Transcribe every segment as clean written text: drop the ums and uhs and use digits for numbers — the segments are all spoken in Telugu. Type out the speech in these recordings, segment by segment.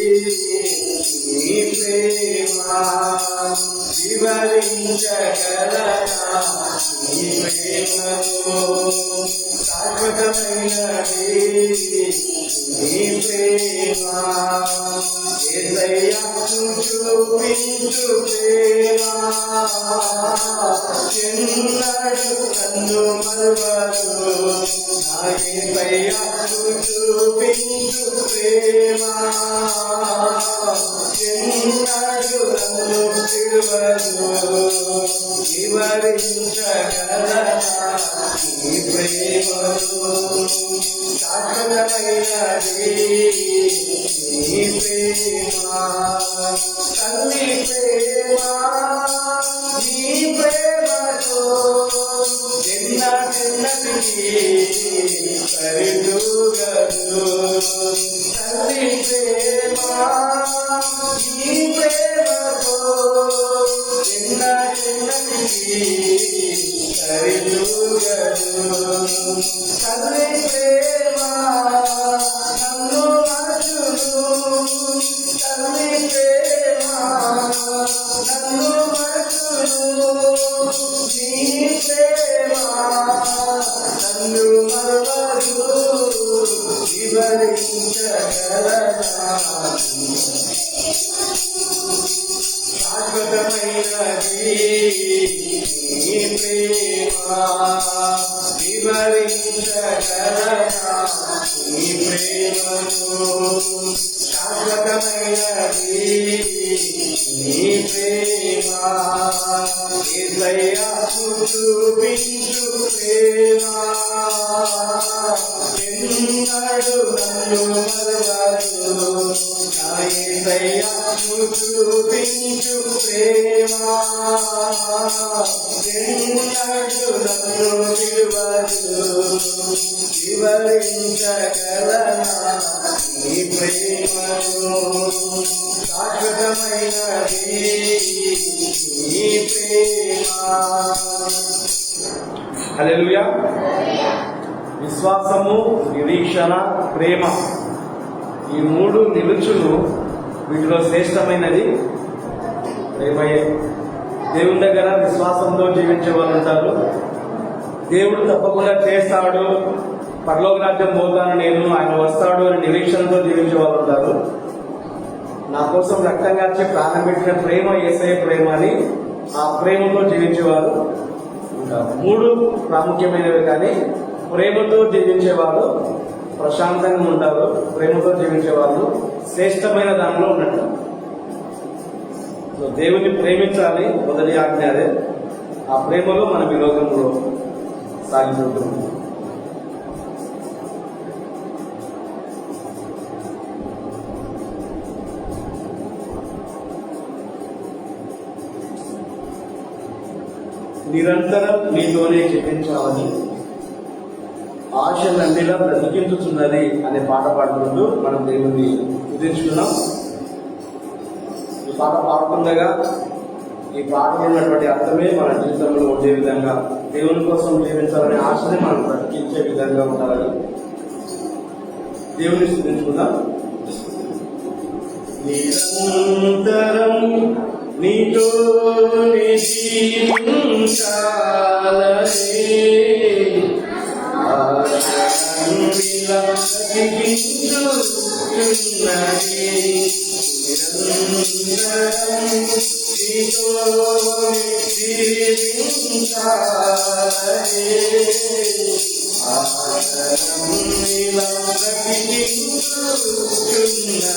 నీ ప్రేమ వివరించగలనా నీ ప్రేమను శాశ్వతమైనది నీ ప్రేమ యేసయ్యను చూపించు ప్రేమ ఎన్నడూ నన్ను మరువదు నా యేసయ్యను చూపించు ప్రేమ ఎన్నడూ నన్ను విడువదు వివరించగలనా నీ ప్రేమను శాశ్వతమైనది నీ ప్రేమ తల్లి ప్రేమ నీ ప్రేమతో ఎన్నటికి సరితూగదు తల్లి ప్రేమ నీ ప్రేమతో ఎన్నటికి సరితూగదు తల్లి ప్రేమ నన్ను మరచును తల్లి ప్రేమ నన్ను మరచును నీ ప్రేమ నన్ను మరవదు వివరించగలనా శాశ్వతమైనది నీ ప్రేమ వివరించగలనా నీ ప్రేమను శాశ్వతమైనది నీ ప్రేమ యేసయ్యను చూపించు ప్రేమ ఎన్నడూ నన్ను మరువదు నా యేసయ్యను చూపించు ప్రేమ ఎన్నడూ నన్ను విడువదు వివరించగలనా నీ ప్రేమను శాశ్వతమైనది నీ ప్రేమ. హల్లెలూయా. విశ్వాసము, నిరీక్షణ, ప్రేమ ఈ మూడు నిలుచులు వీటిలో శ్రేష్టమైనది ప్రేమయే. దేవుని దగ్గర విశ్వాసంతో జీవించే వాళ్ళు ఉంటారు. దేవుడు తప్పకుండా చేస్తాడు, పరలోక రాజ్యం పోతాను నేను, ఆయన వస్తాడు అని నిరీక్షణతో జీవించే వాళ్ళు ఉంటారు. నా కోసం రక్తం కార్చి ప్రాణం పెట్టిన ప్రేమ యేసయ్య ప్రేమ అని ఆ ప్రేమతో జీవించేవారు ఉంటారు. మూడు ప్రాముఖ్యమైనవి, కానీ ప్రేమతో జీవించేవారు ప్రశాంతంగా ఉంటారు. ప్రేమతో జీవించే వాళ్ళు శ్రేష్టమైన దానిలో ఉన్నట్టు. సో దేవుని ప్రేమించాలి, మొదటి ఆజ్ఞ అదే. ఆ ప్రేమలో మనం ఈ లోకంలో సాగిపోతుంది. నిరంతరం నీతోనే చెప్పించాలని ఆశ నందిలా బ్రతికించుతున్నది అనే పాట పాడుకుంటూ మనం దేవుణ్ణి స్తుతించుకున్నాం. ఈ పాట పాడుతుండగా ఈ పాటలో ఉన్నటువంటి అర్థమే మన జీవితంలో ఉండే విధంగా, దేవుని కోసం జీవించాలనే ఆశని మనం బ్రతికించే విధంగా ఉండాలని దేవుని స్తుతించుకుందాం. నిరంతరం నీతోనే జీవించాలని బ్రతికించుతున్నది. నిరంతరం నీతోనే జీవించాలని బ్రతికించుతున్నది.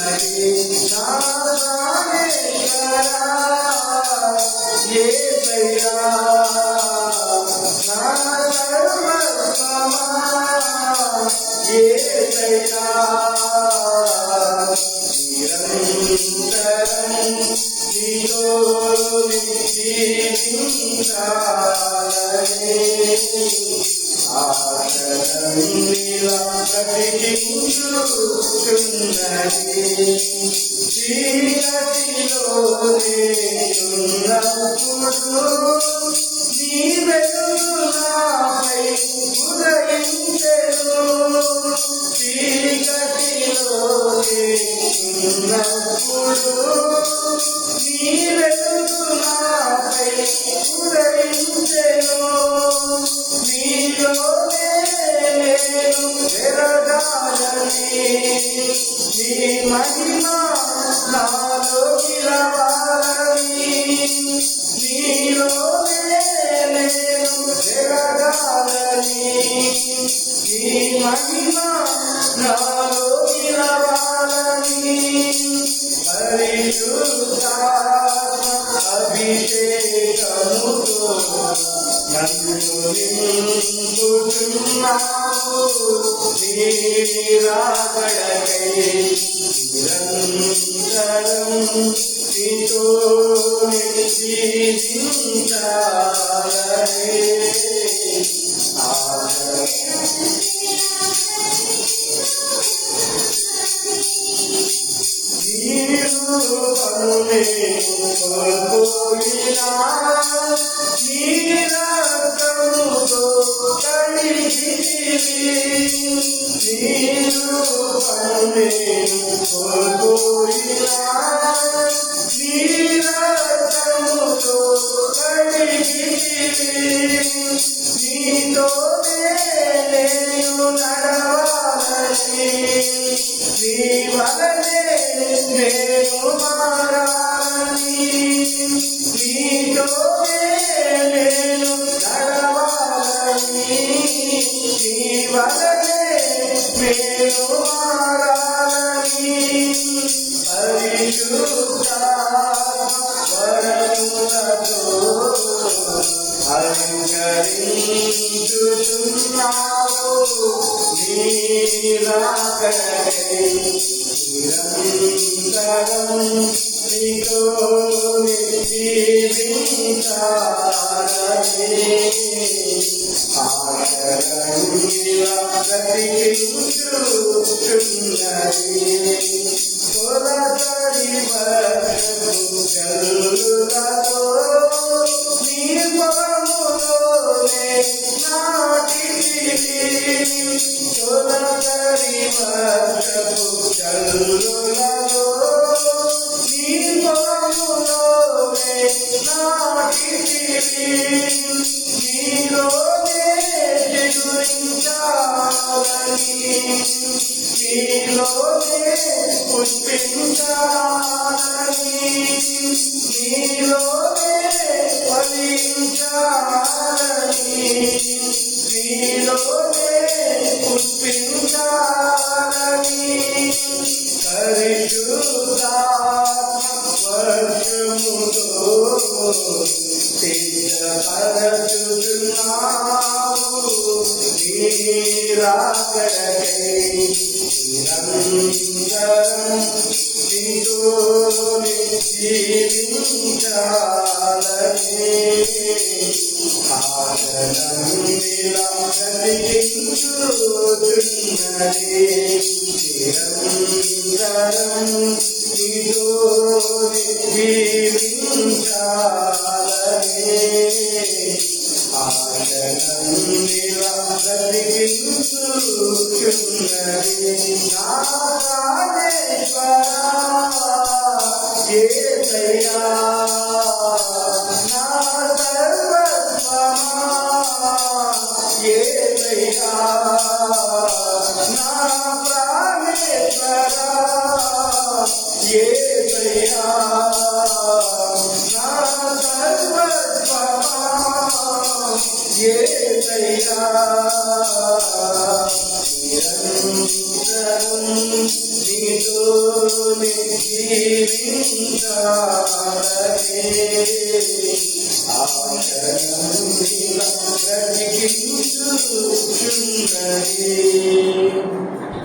యేసయ్యా నా సర్వస్వమా యేసయ్యా నిరంతరం నీతోనే జీవించాలని ఆశనీలా బ్రతికించుతున్నది. చీకటిలోనే ఉన్నప్పుడు నీ వెలుగు నాపై ఉదయించెను. చీకటిలోనే నీ వెలుగు నాపై ఉదయించెను. నీలోనే నేను వెలగాలని, నీ మహిమ నాలో నిలవాలని. నీలోనే నేను వెలగాలని, నీ మహిమ నాలో నిలవాలని. పరిశుద్ధాత్మ అభిషేకముతో నన్ను నింపుచున్నావు. నీ రాకడకై నిరంతరం నీతో జీవించాలని.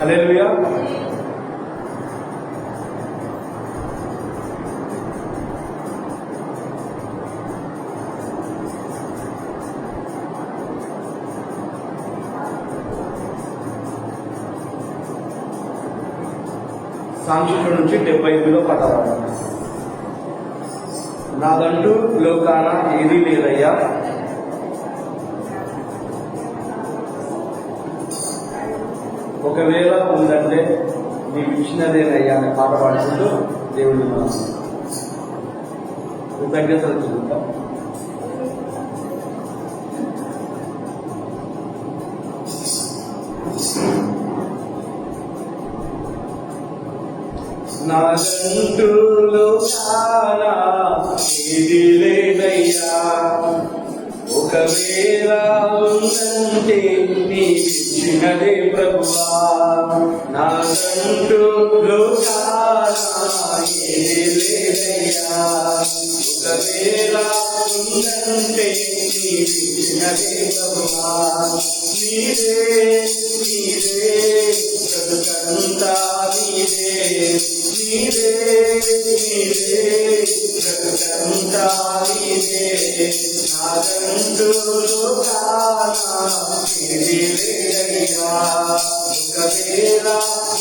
హల్లెలూయా. సాంఖ్యుల నుంచి 78లో పదహారు. నాదంటూ లోకాన ఏదీ లేదయ్యా, ఒకవేళ ఉందంటే నీకు ఇచ్చినదేనయ్యా అనే పాట పాడుకుంటూ దేవుడిని మనం కృతజ్ఞతలు చూద్దాం. నాదంటూ లోకానా ఇది లేదయ్యా, ఒకవేళ ఉందంటే నీవిచ్చినదే ప్రభువా. నాదంటూ లోకానా ఇది లేదయ్యా, ఒకవేళ ఉందంటే నీవిచ్చినదే ప్రభువా. నీవే నీవే బ్రతుకంతా నీవే, నీవే నీవే బ్రతుకంతా నీవే. నాదంటూ లోకానా ఇది లేదయ్యా, ఒకవేళ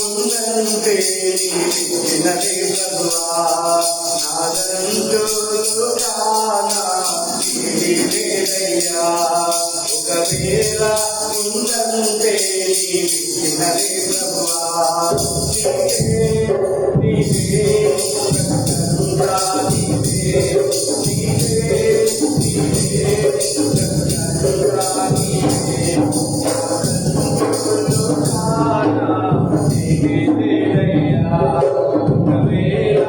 ఉందంటే నీవిచ్చినదే ప్రభువా. నాదంటూ లోకానా ఇది లేదయ్యా, ఒకవేళ ఉందంటే నీవిచ్చినదే ప్రభువా. నీవే బ్రతుకంతా నీవే, నీవే నీవే బ్రతుకంతా నీవే. లోకానా ఇది లేదయ్యా, ఒకవేళ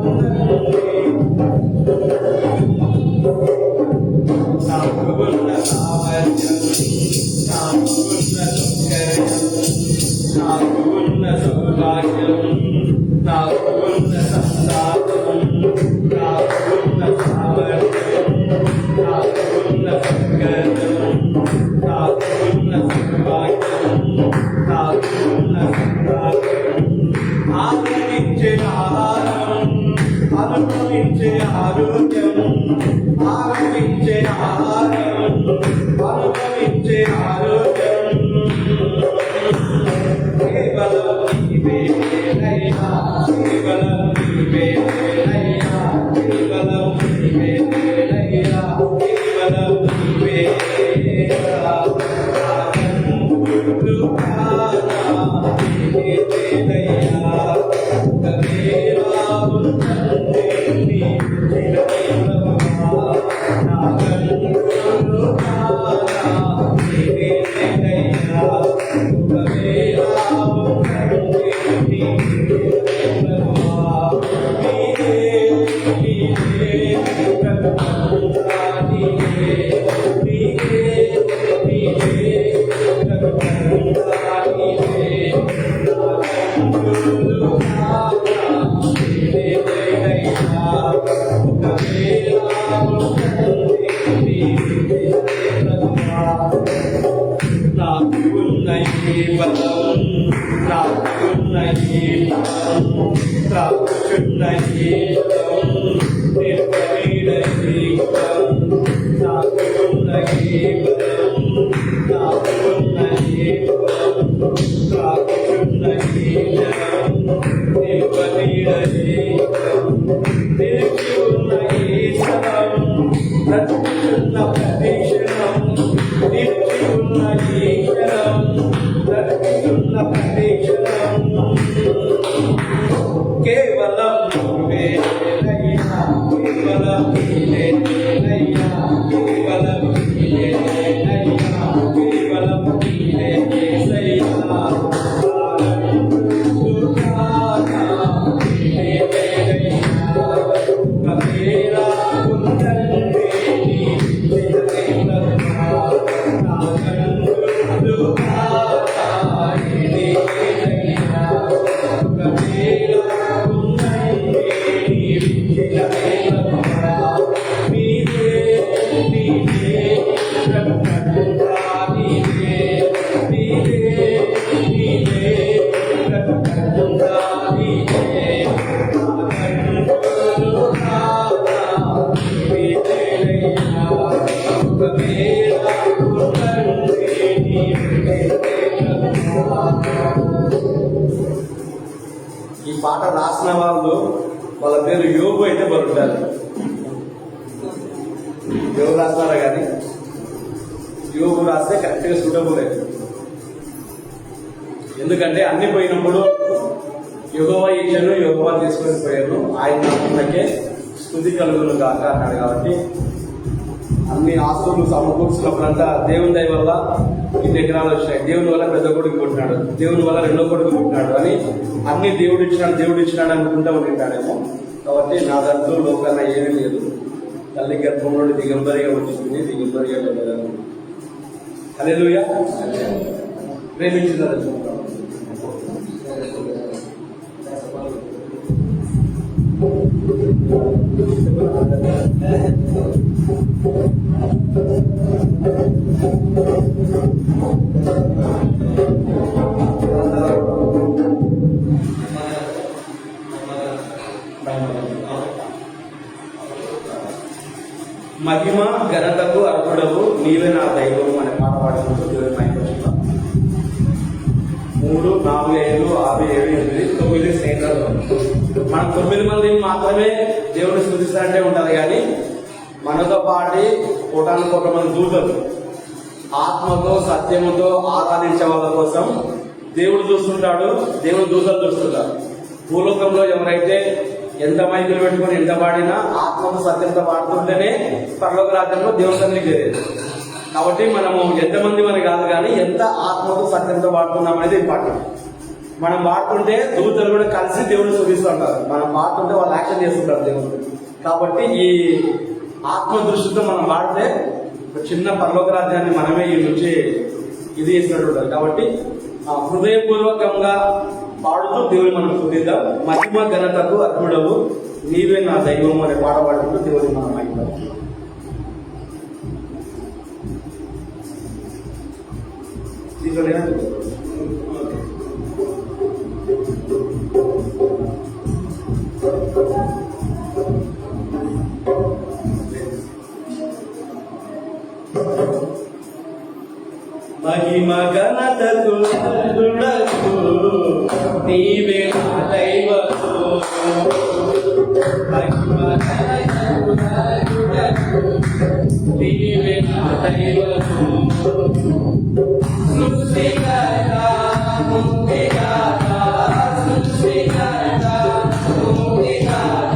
ఉందంటే నాకు ఉన్న సామర్థ్యం, నాకు ఉన్న సౌకర్యం, నాకు ఉన్న సౌభాగ్యం, నాకు ఉన్న సంతానం, నాకు ఉన్న సామర్థ్యం, నాకు ఉన్న సౌకర్యం, నాకు ఉన్న సౌభాగ్యం, నాకు ఉన్న సంతానం. ఆనందించే ఆహారం, అనుభవించే ఆరోగ్యం, ఆనందించే ఆహారం, అనుభవించే ఆరోగ్యం కేవలం నీవేనయ్యా, కేవలం నీవేనయ్యా, కేవలం నీవేనయ్యా, కేవలం నీవేనయ్యా. నీవేనయ్యా, ఒకవేళ ఉందంటే నీవిచ్చినదే ప్రభువా. నాదంటూ లోకానా నీవేనయ్యా, ఒకవేళ ఉందంటే నీవిచ్చినదే ప్రభువా. నీవే నీవే బ్రతుకంతా నీవే, నీవే నీవే బ్రతుకంతా నీవే. నాదంటూ లోకానా ఇది లేదయ్యా, ఒకవేళ ఉందంటే నీవిచ్చినదే ప్రభువా. నాకు ఉన్న ఈ బలం, నాకు ఉన్న ఈ బలం, తాకుచున్న ఈ బలం, నిర్భయుడ ఈ బలం. నాకు ఉన్న ఈ బలం, నాకు ఉన్న ఈ బలం, తాకుచున్న ఈ జలం, నిర్భయుడ ఈ బలం. నిలిచి ఉన్న ఈ స్థలం, బ్రతుకుతున్న ప్రతి క్షణం, నిలిచి ఉన్న ఈ క్షణం, బ్రతుకుతున్న ప్రతి క్షణం కేవలం నీవేనయ్యా, కేవలం నీవేనయ్యా, కేవలం నీవేనయ్యా, కేవలం నీవే యేసయ్యా. నాదంటూ లోకానా నీవేనయ్యా, ఒకవేళ ఉందంటే నీవిచ్చినదే ప్రభువా. నాదంటూ లోకానా ఇది లేదయ్యా, ఒకవేళ ఉందంటే నీవిచ్చినదే ప్రభువా. నీవే నీవే బ్రతుకంతా నీవే, నీవే నీవే బ్రతుకంతా నీవే. నాదంటూ లోకానా ఇది లేదయ్యా, ఒకవేళ ఉందంటే నీవిచ్చినదే ప్రభువా. ఈ పాట రాసిన వాళ్ళు వాళ్ళ పేరు యోగు అయితే బరుంటారు. యోగు రాస్తారా కానీ యోగు రాస్తే కరెక్ట్గా సూటబుల్ అవుతుంది. ఎందుకంటే అన్ని పోయినప్పుడు యెహోవా ఇచ్చాను, యెహోవా తీసుకొని పోయాను, ఆయన నామమునకే స్తుతి కలుగును గాక అన్నాడు. కాబట్టి అన్ని ఆస్తులు సమకూర్చున్నప్పుడంతా దేవుని దయ వల్ల ఇన్ని ఎకరాలు వచ్చినాయి, దేవుని వల్ల పెద్ద కొడుకు పుట్టినాడు, దేవుని వల్ల రెండో కొడుకు పుట్టినాడు అని అన్ని దేవుడు ఇచ్చినాడు అనుకుంటా ఉంటాడేమో. కాబట్టి నా దాంట్లో లోకన్నా ఏమీ లేదు. తల్లి గర్భంలో దిగంబరిగా వచ్చింది, దిగంబరిగా వెళ్ళాను. హల్లెలూయా. ప్రేమించిందని మహిమ ఘనతకు అర్హుడవు నీవే నా దైవం అనే పాట పాడుకుంటూ దేవుని మైకి వచ్చిన 3, 4, 5, 6, 7, 8, 9 స్నేహితులు. మనం 9 మంది మాత్రమే దేవుని స్తుతిస్తారంటే ఉంటది. కానీ మనతో పాటి కోటాను మంది దూతలు ఆత్మతో సత్యముతో ఆరాధించే వాళ్ళ కోసం దేవుడు చూస్తుంటాడు, దేవుడు దూతలు చూస్తుంటారు. భూలోకంలో ఎవరైతే ఎంత మైకులు పెట్టుకుని ఎంత పాడినా ఆత్మతో సత్యంతో పాడుతుంటేనే పరలోక రాజ్యంలో దేవుని సన్నిధికి చేరేది. కాబట్టి మనము ఎంతమంది మన కాదు, కానీ ఎంత ఆత్మతో సత్యంతో పాడుతున్నాం అనేది ఇంపార్టెంట్. మనం పాడుతుంటే దూతలు కూడా కలిసి దేవుడిని స్తుతిస్తూ ఉంటారు. మనం పాడుతుంటే వాళ్ళు యాక్షన్ చేస్తుంటారు దేవుడు. కాబట్టి ఈ ఆత్మ దృష్టితో మనం పాడితే చిన్న పరలోక రాజ్యాన్ని మనమే ఈ నుంచి ఇది చేసినట్టు ఉంటారు. కాబట్టి హృదయపూర్వకంగా పాడుతూ దేవుని మనం స్తుతిద్దాం. మహిమ ఘనతకు అర్హుడవు నీవే నా దైవం అనే పాట పాడుకుంటూ దేవుని మనం మహిమ మహిమ ఘనతకు అర్హుడవు నీవే నా దైవము. మహిమ ఘనతకు అర్హుడవు నీవే నా దైవము. సృష్టికర్త ముక్తిదాత, సృష్టికర్త ముక్తిదాత,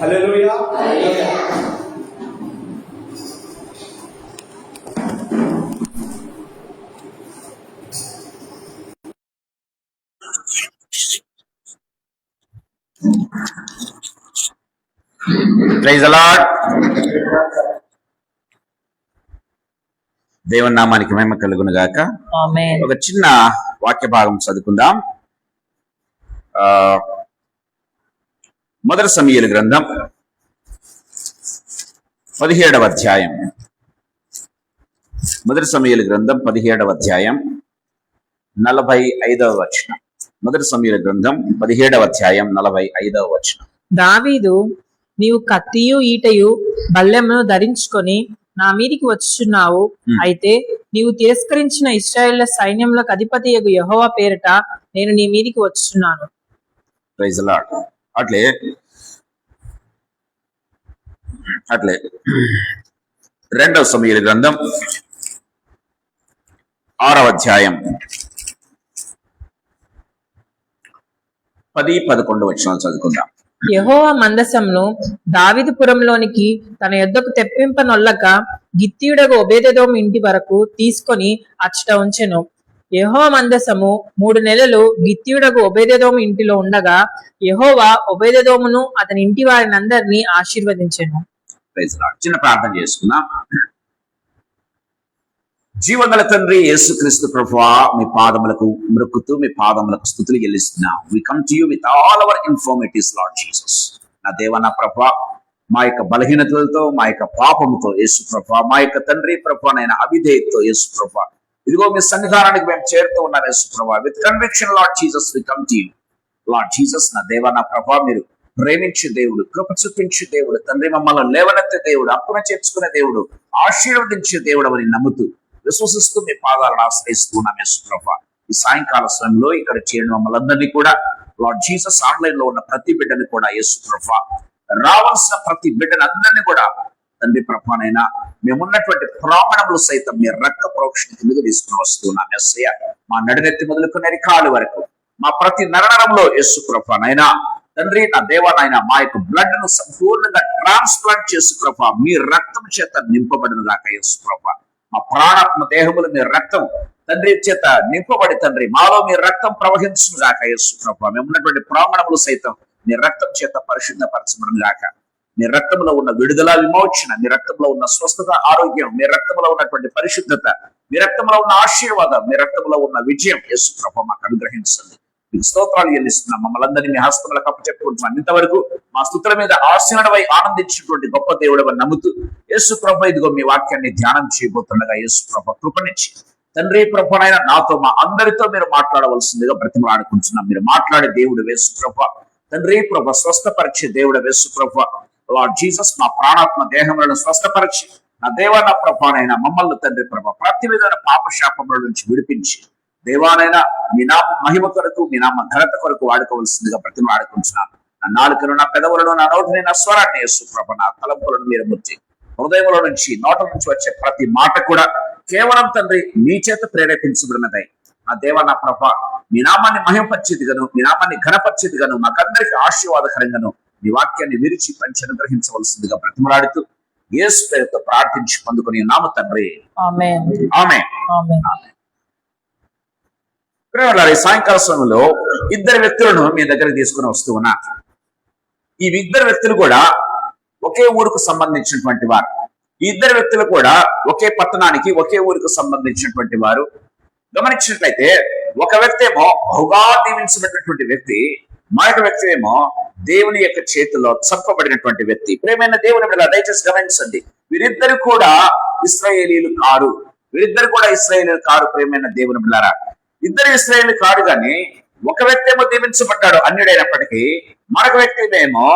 హల్లెలూయా. Praise the Lord. దేవుని నామానికి మహిమ కలుగును గాక. ఆమేన్. ఒక చిన్న వాక్య భాగం చదువుకుందాం. మొదటి సమూయేలు గ్రంథం 17వ అధ్యాయం. మొదటి సమూయేలు గ్రంథం 17వ అధ్యాయం 45వ వచనం. మొదటి సమూయేలు గ్రంథం 17వ అధ్యాయం 45వ వచనం. దావీదు, నీవు కత్తియు ఈటయు బల్లెమును ధరించుకొని నా మీదికి వచ్చుచున్నావు. అయితే నీవు తిరస్కరించిన ఇశ్రాయేళ్ల సైన్యములకు అధిపతియగు యెహోవా పేరిట నేను నీ మీదికి వచ్చుచున్నాను. Praise the lord. అట్లే 2వ సమూయేలు గ్రంథం 6వ అధ్యాయం 10-11 వచనాలు చదువుకుందాం. యెహోవా మందసమును దావీదుపురంలోనికి తన యొద్దకు తెప్పింపనొల్లక గిత్తీయుడగు ఒబేదెదోము ఇంటి వరకు తీసుకొని అచ్చట ఉంచెను. యెహోవా మందసము 3 నెలలు గిత్తీయుడగు ఒబేదెదోము ఇంటిలో ఉండగా యెహోవా ఒబేదెదోమును అతని ఇంటి వారినందరినీ ఆశీర్వదించెను. Praise the Lord. చిన్న ప్రార్థన చేసుకుందాం. జీవగల తండ్రి యేసుక్రీస్తు ప్రభువా, మీ పాదములకు మృక్కుతూ మీ పాదములకు స్తుతులు చెల్లిస్తున్నాం. We come to you with all our infirmities Lord Jesus. నా దేవ, నా ప్రభువా, మా యొక్క బలహీనతలతో, మా యొక్క పాపముతో యేసు ప్రభువా, మా యొక్క తండ్రి ప్రభువైన అవిధేయతతో యేసు ప్రభువా, ఇదిగో మీ సన్నిధానానికి మేము చేరుతూ ఉన్నాం యేసు ప్రభువా. With conviction Lord Jesus we come to you Lord Jesus. నా దేవ, నా ప్రభువా, మీరు ప్రేమించే దేవుడు, కృప చూపించే దేవుడు, తండ్రి మమ్మల్ని లేవనెత్తే దేవుడు, అప్పున చేర్చుకునే దేవుడు, ఆశీర్వదించే దేవుడు అని నమ్ముతూ విశ్వసిస్తూ మీ పాదాలను ఆశ్రయిస్తూ ఉన్నాం యేసు ప్రభువా. ఈ సాయంకాల సమయంలో ఇక్కడ చేరిన మమ్మల్ందరినీ కూడా లార్డ్ జీసస్, ఆన్లైన్ లో ఉన్న ప్రతి బిడ్డని కూడా యేసు ప్రభువా, రావాల్సిన ప్రతి బిడ్డని అందరినీ కూడా తండ్రి ప్రభువానైనా మేమున్నటువంటి ప్రాంగణములు సైతం మీ రక్త ప్రోక్షణ కిందకు తీసుకుని వస్తున్నాం యేసయ్య. మా నడినెత్తి మొదలుకునే కాలు వరకు మా ప్రతి నరనరంలో యేసు ప్రభువానైనా తండ్రి, నా దేవానైనా మా యొక్క బ్లడ్ ను సంపూర్ణంగా ట్రాన్స్ప్లాంట్ చేసు ప్రభా, మీ రక్తం చేత నింపబడిన దాకా యేసు ప్రభా. మా ప్రాణాత్మ దేహములు మీ రక్తం తండ్రి చేత నింపబడి తండ్రి మాలో మీ రక్తం ప్రవహించును గాక యేసు ప్రభా. మేము ఉన్నటువంటి ప్రాంగణములు సైతం మీ రక్తం చేత పరిశుద్ధపరచబడును గాక. మీ రక్తంలో ఉన్న విడుదల, విమోచన, మీ రక్తంలో ఉన్న స్వస్థత, ఆరోగ్యం, మీ రక్తంలో ఉన్నటువంటి పరిశుద్ధత, మీ రక్తంలో ఉన్న ఆశీర్వాదం, మీ రక్తంలో ఉన్న విజయం యేసు ప్రభా మాకు అనుగ్రహించండి. మీకు స్తోత్రాలు చెల్లిస్తున్నాం. మమ్మల్ని అందరినీ మీ హస్తములకు అప్పచెప్పుకుంటున్నాం. ఇంతవరకు మా స్తుతుల మీద ఆశీనుడవై ఆనందించినటువంటి గొప్ప దేవుడవని నమ్ముతూ యేసు ప్రభు, ఇదిగో మీ వాక్యాన్ని ధ్యానం చేయబోతుండగా యేసు ప్రభు కృపనిచ్చి తండ్రి ప్రభునైనా నాతో మా అందరితో మీరు మాట్లాడవలసిందిగా బ్రతిమలాడుకుంటున్నాం. మీరు మాట్లాడే దేవుడు యేసు ప్రభు, తండ్రి ప్రభు స్వస్థపరిచే దేవుడు యేసు ప్రభు. లార్డ్ జీసస్, మా ప్రాణాత్మ దేహములను స్వస్థపరిచి నా దేవ, నా ప్రభునైనా మమ్మల్ని తండ్రి ప్రభు ప్రతి విధమైన పాప శాపముల నుంచి విడిపించి దేవానైనా మీ నామ మహిమ కొరకు, మీ నామ ఘనత కొరకు వాడుకోవలసిందిగా బ్రతిమలాడుకుంటున్నాను. నా నాలుకను, నా పెదవులను, నా నోటిని, నా స్వరాన్ని యేసు ప్రభు, నా తలంపులను మీరు ముచ్చి హృదయంలో నుంచి, నోట నుంచి వచ్చే ప్రతి మాట కూడా కేవలం తండ్రి మీ చేత ప్రేరేపించబడినదై నా దేవ, నా ప్రభ మీ నామాన్ని మహిమపరిచేదిగాను, మీ నామాన్ని ఘనపరిచేదిగాను, మాకందరికి ఆశీర్వాదకరంగాను మీ వాక్యాన్ని విరిచి పంచి అనుగ్రహించవలసిందిగా బ్రతిమలాడుతూ యేసు పేరుతో ప్రార్థించి పొందుకుని నామ తండ్రి, ఆమేన్. ఆమేన్. సాయంకాల సమయంలో ఇద్దరు వ్యక్తులను మీ దగ్గర తీసుకుని వస్తూ ఉన్నా. ఈ ఇద్దరు వ్యక్తులు కూడా ఒకే ఊరుకు సంబంధించినటువంటి వారు. ఈ ఇద్దరు వ్యక్తులు కూడా ఒకే పట్టణానికి, ఒకే ఊరికి సంబంధించినటువంటి వారు. గమనించినట్లయితే ఒక వ్యక్తి ఏమో బహుగా దీవించినటువంటి వ్యక్తి, మరొక వ్యక్తి ఏమో దేవుని యొక్క చేతిలో చంపబడినటువంటి వ్యక్తి. ప్రేమైన దేవుని బిడ్డలారా, దయచేసి గమనించండి, వీరిద్దరు కూడా ఇశ్రాయేలీయులు కారు. ప్రేమైన దేవుని బిడ్డలారా, ఇద్దరు ఇశ్రాయేలీయులు కాదు. కానీ ఒక వ్యక్తి ఏమో దీవించబడ్డాడు అన్యుడైనప్పటికీ, మరొక వ్యక్తి ఏమో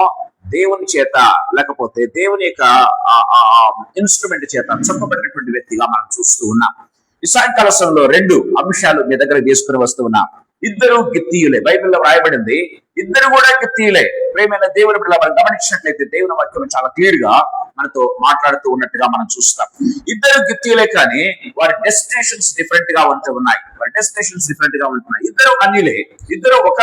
దేవుని చేత లేకపోతే దేవుని యొక్క ఇన్స్ట్రుమెంట్ చేత చంపబడినటువంటి వ్యక్తిగా మనం చూస్తూ ఉన్నాం. ఈ సాయంకాల సమయంలో 2 అంశాలు మీ దగ్గర తీసుకుని వస్తూ ఉన్నాం. ఇద్దరు గిత్తీయులే, బైబిల్లో రాయబడింది, ఇద్దరు కూడా గిత్తీయులే. ప్రేమైన దేవుని బిడ్డలారా, మనం గమనించినట్లయితే దేవుని వాక్యం చాలా క్లియర్ గా మనతో మాట్లాడుతూ ఉన్నట్టుగా మనం చూస్తాం. ఇద్దరు గిత్తీయులే, కానీ వారి డెస్టినేషన్స్ డిఫరెంట్ గా ఉంటున్నాయి. ఇద్దరు అన్యులే, ఇద్దరు ఒక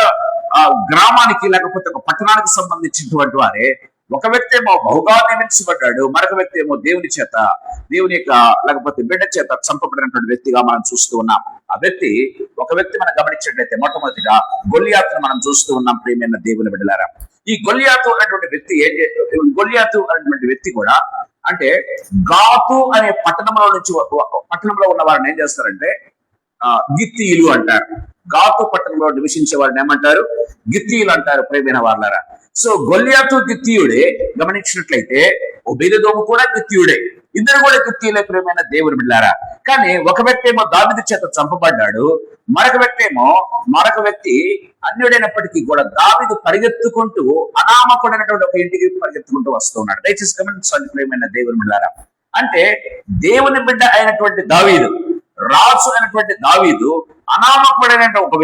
గ్రామానికి లేకపోతే ఒక పట్టణానికి సంబంధించినటువంటి వారే. ఒక వ్యక్తి ఏమో బహుగా నియమించబడ్డాడు, మరొక వ్యక్తి ఏమో దేవుని యొక్క లేకపోతే బిడ్డ చేత చంపబడినటువంటి వ్యక్తిగా మనం చూస్తూ ఉన్నాం. ఒక వ్యక్తి మనం గమనించినట్లయితే మొట్టమొదటిగా గొల్లియాతును మనం చూస్తూ ఉన్నాం. ప్రియమైన దేవుని బిడ్డలారా, ఈ గొల్లియాతు అనేటువంటి వ్యక్తి కూడా అంటే గాతు అనే పట్టణంలో ఉన్న వారిని ఏం చేస్తారంటే గిత్తీయులు అంటారు. గాతు పట్టణంలో నివసించే వారిని ఏమంటారు? గిత్తీయులు అంటారు. ప్రేమైన వాళ్ళారా, సో గొల్లియాతు గిత్తీయుడే. గమనించినట్లయితే ఒబేదెదోము కూడా గిత్తీయుడే. ఇద్దరు కూడా గిత్తీయులే. ప్రేమైన దేవుని బిడ్డలారా, కానీ ఒక వ్యక్తి ఏమో దావీదు చేత చంపబడ్డాడు, మరొక వ్యక్తి అన్యుడైనప్పటికీ కూడా దావీదు పరిగెత్తుకుంటూ అనామకుడైనటువంటి ఒక ఇంటికి పరిగెత్తుకుంటూ వస్తూ ఉన్నాడు. దయచేసి గమనించండి ప్రేమైన దేవుని బిడ్డలారా, అంటే దేవుని బిడ్డ అయినటువంటి దావీదు, రాజు అయినటువంటి దావీదు అనామకుడైన ఒక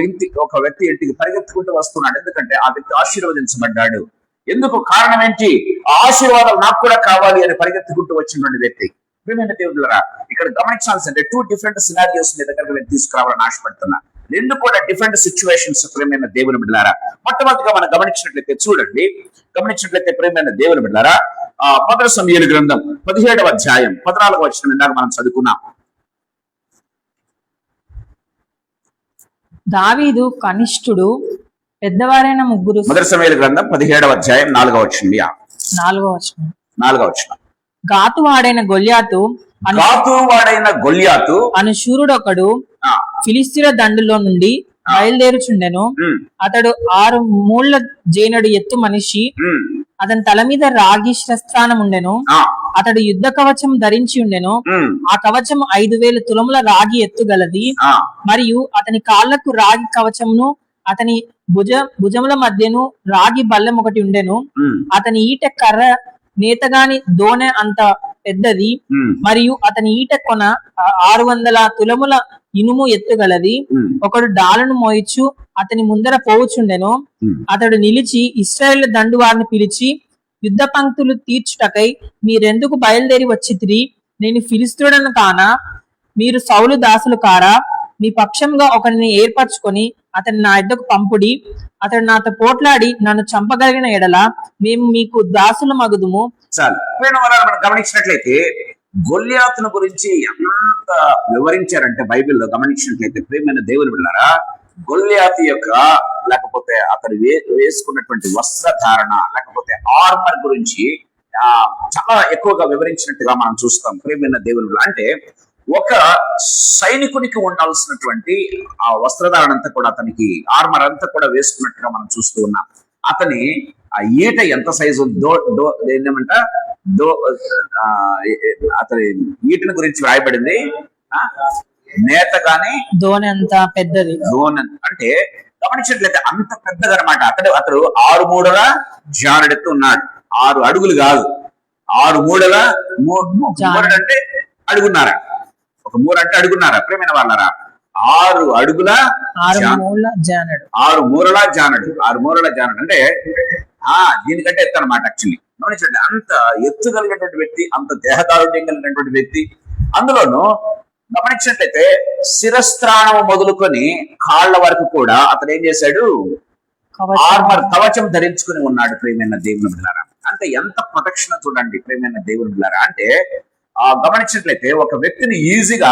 వ్యక్తి ఇంటికి పరిగెత్తుకుంటూ వస్తున్నాడు. ఎందుకంటే ఆ వ్యక్తి ఆశీర్వదించబడ్డాడు. ఎందుకు? కారణం ఏంటి? ఆ ఆశీర్వాదాలు నాకు కూడా కావాలి అని పరిగెత్తుకుంటూ వచ్చినటువంటి వ్యక్తి. ప్రియమైన దేవుళ్ళరా, ఇక్కడ గమనించాల్సిందే 2 డిఫరెంట్ సినారియోస్ మీ దగ్గరకు నేను తీసుకురావాలని ఆశపడుతున్నా. 2 కూడా డిఫరెంట్ సిచ్యువేషన్స్. ప్రియమైన దేవుని బిడ్డలారా, మొట్టమొదటిగా మనం గమనించినట్లయితే ప్రియమైన దేవుని బిడ్డలారా, 1 సమూయేలు గ్రంథం 17వ అధ్యాయం 14వ వచనం ఇందాక మనం చదువుకున్నాం. దావీదు కనిష్ఠుడు, పెద్దవారైన ముగ్గురు. 1 సమూయేలు గ్రంథం 17వ అధ్యాయం 4వ వచనం. గాతు వాడైన గొల్యాతు అను శూరుడొకడు ఫిలిస్తీయుల దండులో నుండి బయలుదేరుచుండెను. అతడు 6 మూళ్ల జేనుడు ఎత్తు మనిషి. అతని తల మీద రాగి శిరస్త్రాణం ఉండెను. అతడు యుద్ధ కవచం ధరించి ఉండెను. ఆ కవచము 5,000 తులముల రాగి ఎత్తు గలది. మరియు అతని కాళ్లకు రాగి కవచమును, అతని భుజముల మధ్యను రాగి బల్లెం ఒకటి ఉండెను. అతని ఈట కర్ర నేతగాని దోనె అంత పెద్దది. మరియు అతని ఈట కొన 600 తులముల ఇనుము ఎత్తుగలది. ఒకడు డాలును మోయిచు అతని ముందర పోవుచుండెను. అతడు నిలిచి ఇశ్రాయేలు దండు వారిని పిలిచి, యుద్ధ పంక్తులు తీర్చుటకై మీరెందుకు బయలుదేరి వచ్చితిరి? నేను ఫిలిష్తీయుడను కానా? మీరు సౌలు దాసులు కారా? మీ పక్షంగా ఒకరిని ఏర్పరచుకొని అతని నా యొద్దకు పంపుడి. అతడు నాతో పోట్లాడి నన్ను చంపగలిగిన ఎడల మేము మీకు దాసుల మగుదుము. చాలు. మనం గమనించినట్లయితే గొల్యాతును గురించి ఎంత వివరించారంటే బైబిల్లో గమనించినట్లయితే ప్రియమైన దేవుని బిడ్డలారా, గొల్యాతు యొక్క లేకపోతే అతడు వేసుకున్నటువంటి వస్త్రధారణ లేకపోతే ఆర్మర్ గురించి చాలా ఎక్కువగా వివరించినట్టుగా మనం చూస్తాం. ప్రియమైన దేవుని బిడ్డలారా, అంటే ఒక సైనికునికి ఉండాల్సినటువంటి ఆ వస్త్రధారణ అంతా కూడా, అతనికి ఆర్మర్ అంతా కూడా వేసుకున్నట్టుగా మనం చూస్తూ ఉన్నాం. అతని ఆ ఈట ఎంత సైజు ఏమంట అతని ఈటను గురించి రాయబడింది. నేత గాని దోనె అంత పెద్దది. అంటే గమనించినట్లయితే అంత పెద్దది అనమాట. అతడు 6 మూడల జానెడెత్తు ఉన్నాడు. 6 అడుగులు కాదు, 6 మూడల అంటే అడుగున్నారా? ఒక మూర అంటే అడుగున్నారా? ప్రేమైన వాళ్ళారా, 6 అడుగుల 6 మూరల జానడు. 6 మూరల జానడు అంటే దీనికంటే ఎత్తు అనమాట. యాక్చువల్లీ గమనించండి, అంత ఎత్తు కలిగినటువంటి వ్యక్తి, అంత దేహదారుఢ్యం కలిగినటువంటి వ్యక్తి. అందులోనూ గమనించినట్లయితే శిరస్త్రాణం మొదలుకొని కాళ్ల వరకు కూడా అతను ఏం చేశాడు? ఆర్మర్ కవచం ధరించుకుని ఉన్నాడు. ప్రేమైన దేవుని బిడ్డలారా, అంటే ఎంత ప్రొటెక్షన్ చూడండి. ప్రేమైన దేవుని బిడ్డలారా, అంటే గమనించినట్లయితే ఒక వ్యక్తిని ఈజీగా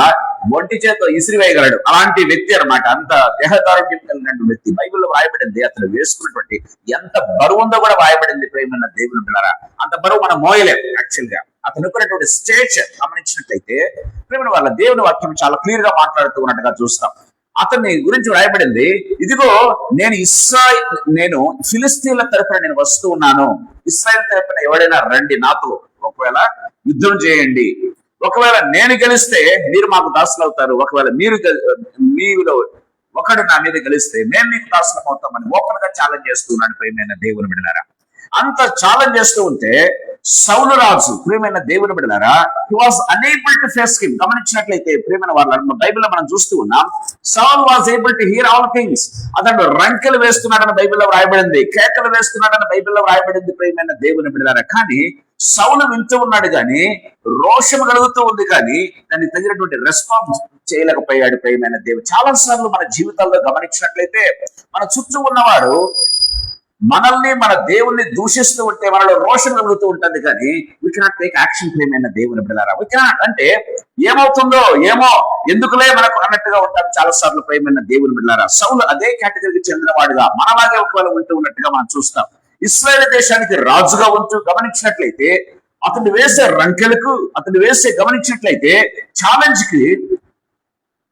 ఒంటి చేత ఇసిరివేయగలడు. అలాంటి వ్యక్తి అనమాట, అంత దేహదారుఢ్యం కలిగిన వ్యక్తి. బైబిల్లో రాయబడింది అతను వేసుకున్నటువంటి ఎంత బరువు ఉందో కూడా రాయబడింది. ప్రేమైన దేవుని బిడ్డలారా, అంత బరువు మనం మోయలేం. యాక్చువల్ గా అతను ఉన్నటువంటి స్టేచర్ గమనించినట్లయితే ప్రేమైన వాళ్ళ దేవుని వాక్యం చాలా క్లియర్ గా మాట్లాడుతూ ఉన్నట్టుగా చూస్తాం. అతని గురించి రాయబడింది, ఇదిగో నేను ఫిలిస్తీన్ల తరపున నేను వస్తూ ఉన్నాను. ఇశ్రాయేల్ తరపున ఎవడైనా రండి నాతో, ఒకవేళ యుద్ధం చేయండి. ఒకవేళ నేను గెలిస్తే మీరు మాకు దాసులు అవుతారు, ఒకవేళ మీలో ఒకడు నా మీద గెలిస్తే మేము మీకు దాసులం అవుతామని ఓపెన్ గా ఛాలెంజ్ చేస్తున్నాడు ప్రియమైన దేవుని బిడ్డలారా. అంత ఛాలెంజ్ చేస్తూ ఉంటే సౌలు రాజు ప్రియమైన దేవుని బిడ్డలారా, he was unable to face him. గమనించినట్లయితే ప్రియమైన వాళ్ళ బైబిల్లో మనం చూస్తూ ఉన్నాం, Saul was able to hear all things. అతను రంకెలు వేస్తున్నాడని బైబిల్లో రాయబడింది, కేకలు వేస్తున్నాడని బైబిల్లో రాయబడింది ప్రియమైన దేవుని బిడ్డలారా. కానీ సౌలు వింటూ ఉన్నాడు కానీ, రోషం కలుగుతూ ఉంది కానీ దానికి తగినటువంటి రెస్పాన్స్ చేయలేకపోయాడు ప్రియమైన దేవుడు. చాలా సార్లు మన జీవితాల్లో గమనించినట్లయితే మన చుట్టూ ఉన్నవాడు మనల్ని, మన దేవుణ్ణి దూషిస్తూ ఉంటే మనలో రోషం కలుగుతూ ఉంటుంది కానీ వీ కెనాట్ టేక్ యాక్షన్ ప్రియమైన దేవుని బిడ్డలారా. వీ కెనాట్, అంటే ఏమవుతుందో ఏమో ఎందుకులే మనకు అన్నట్టుగా ఉంటాం చాలా సార్లు ప్రియమైన దేవుని బిడ్డలారా. సౌలు అదే కేటగిరీకి చెందిన వాడుగా మనలాగే ఒకవేళ ఉంటూ ఉన్నట్టుగా మనం చూస్తాం. ఇశ్రాయేలు దేశానికి రాజుగా ఉంటూ గమనించినట్లయితే అతను వేసే రంకెలకు, అతను వేసే గమనించినట్లయితే ఛాలెంజ్ కి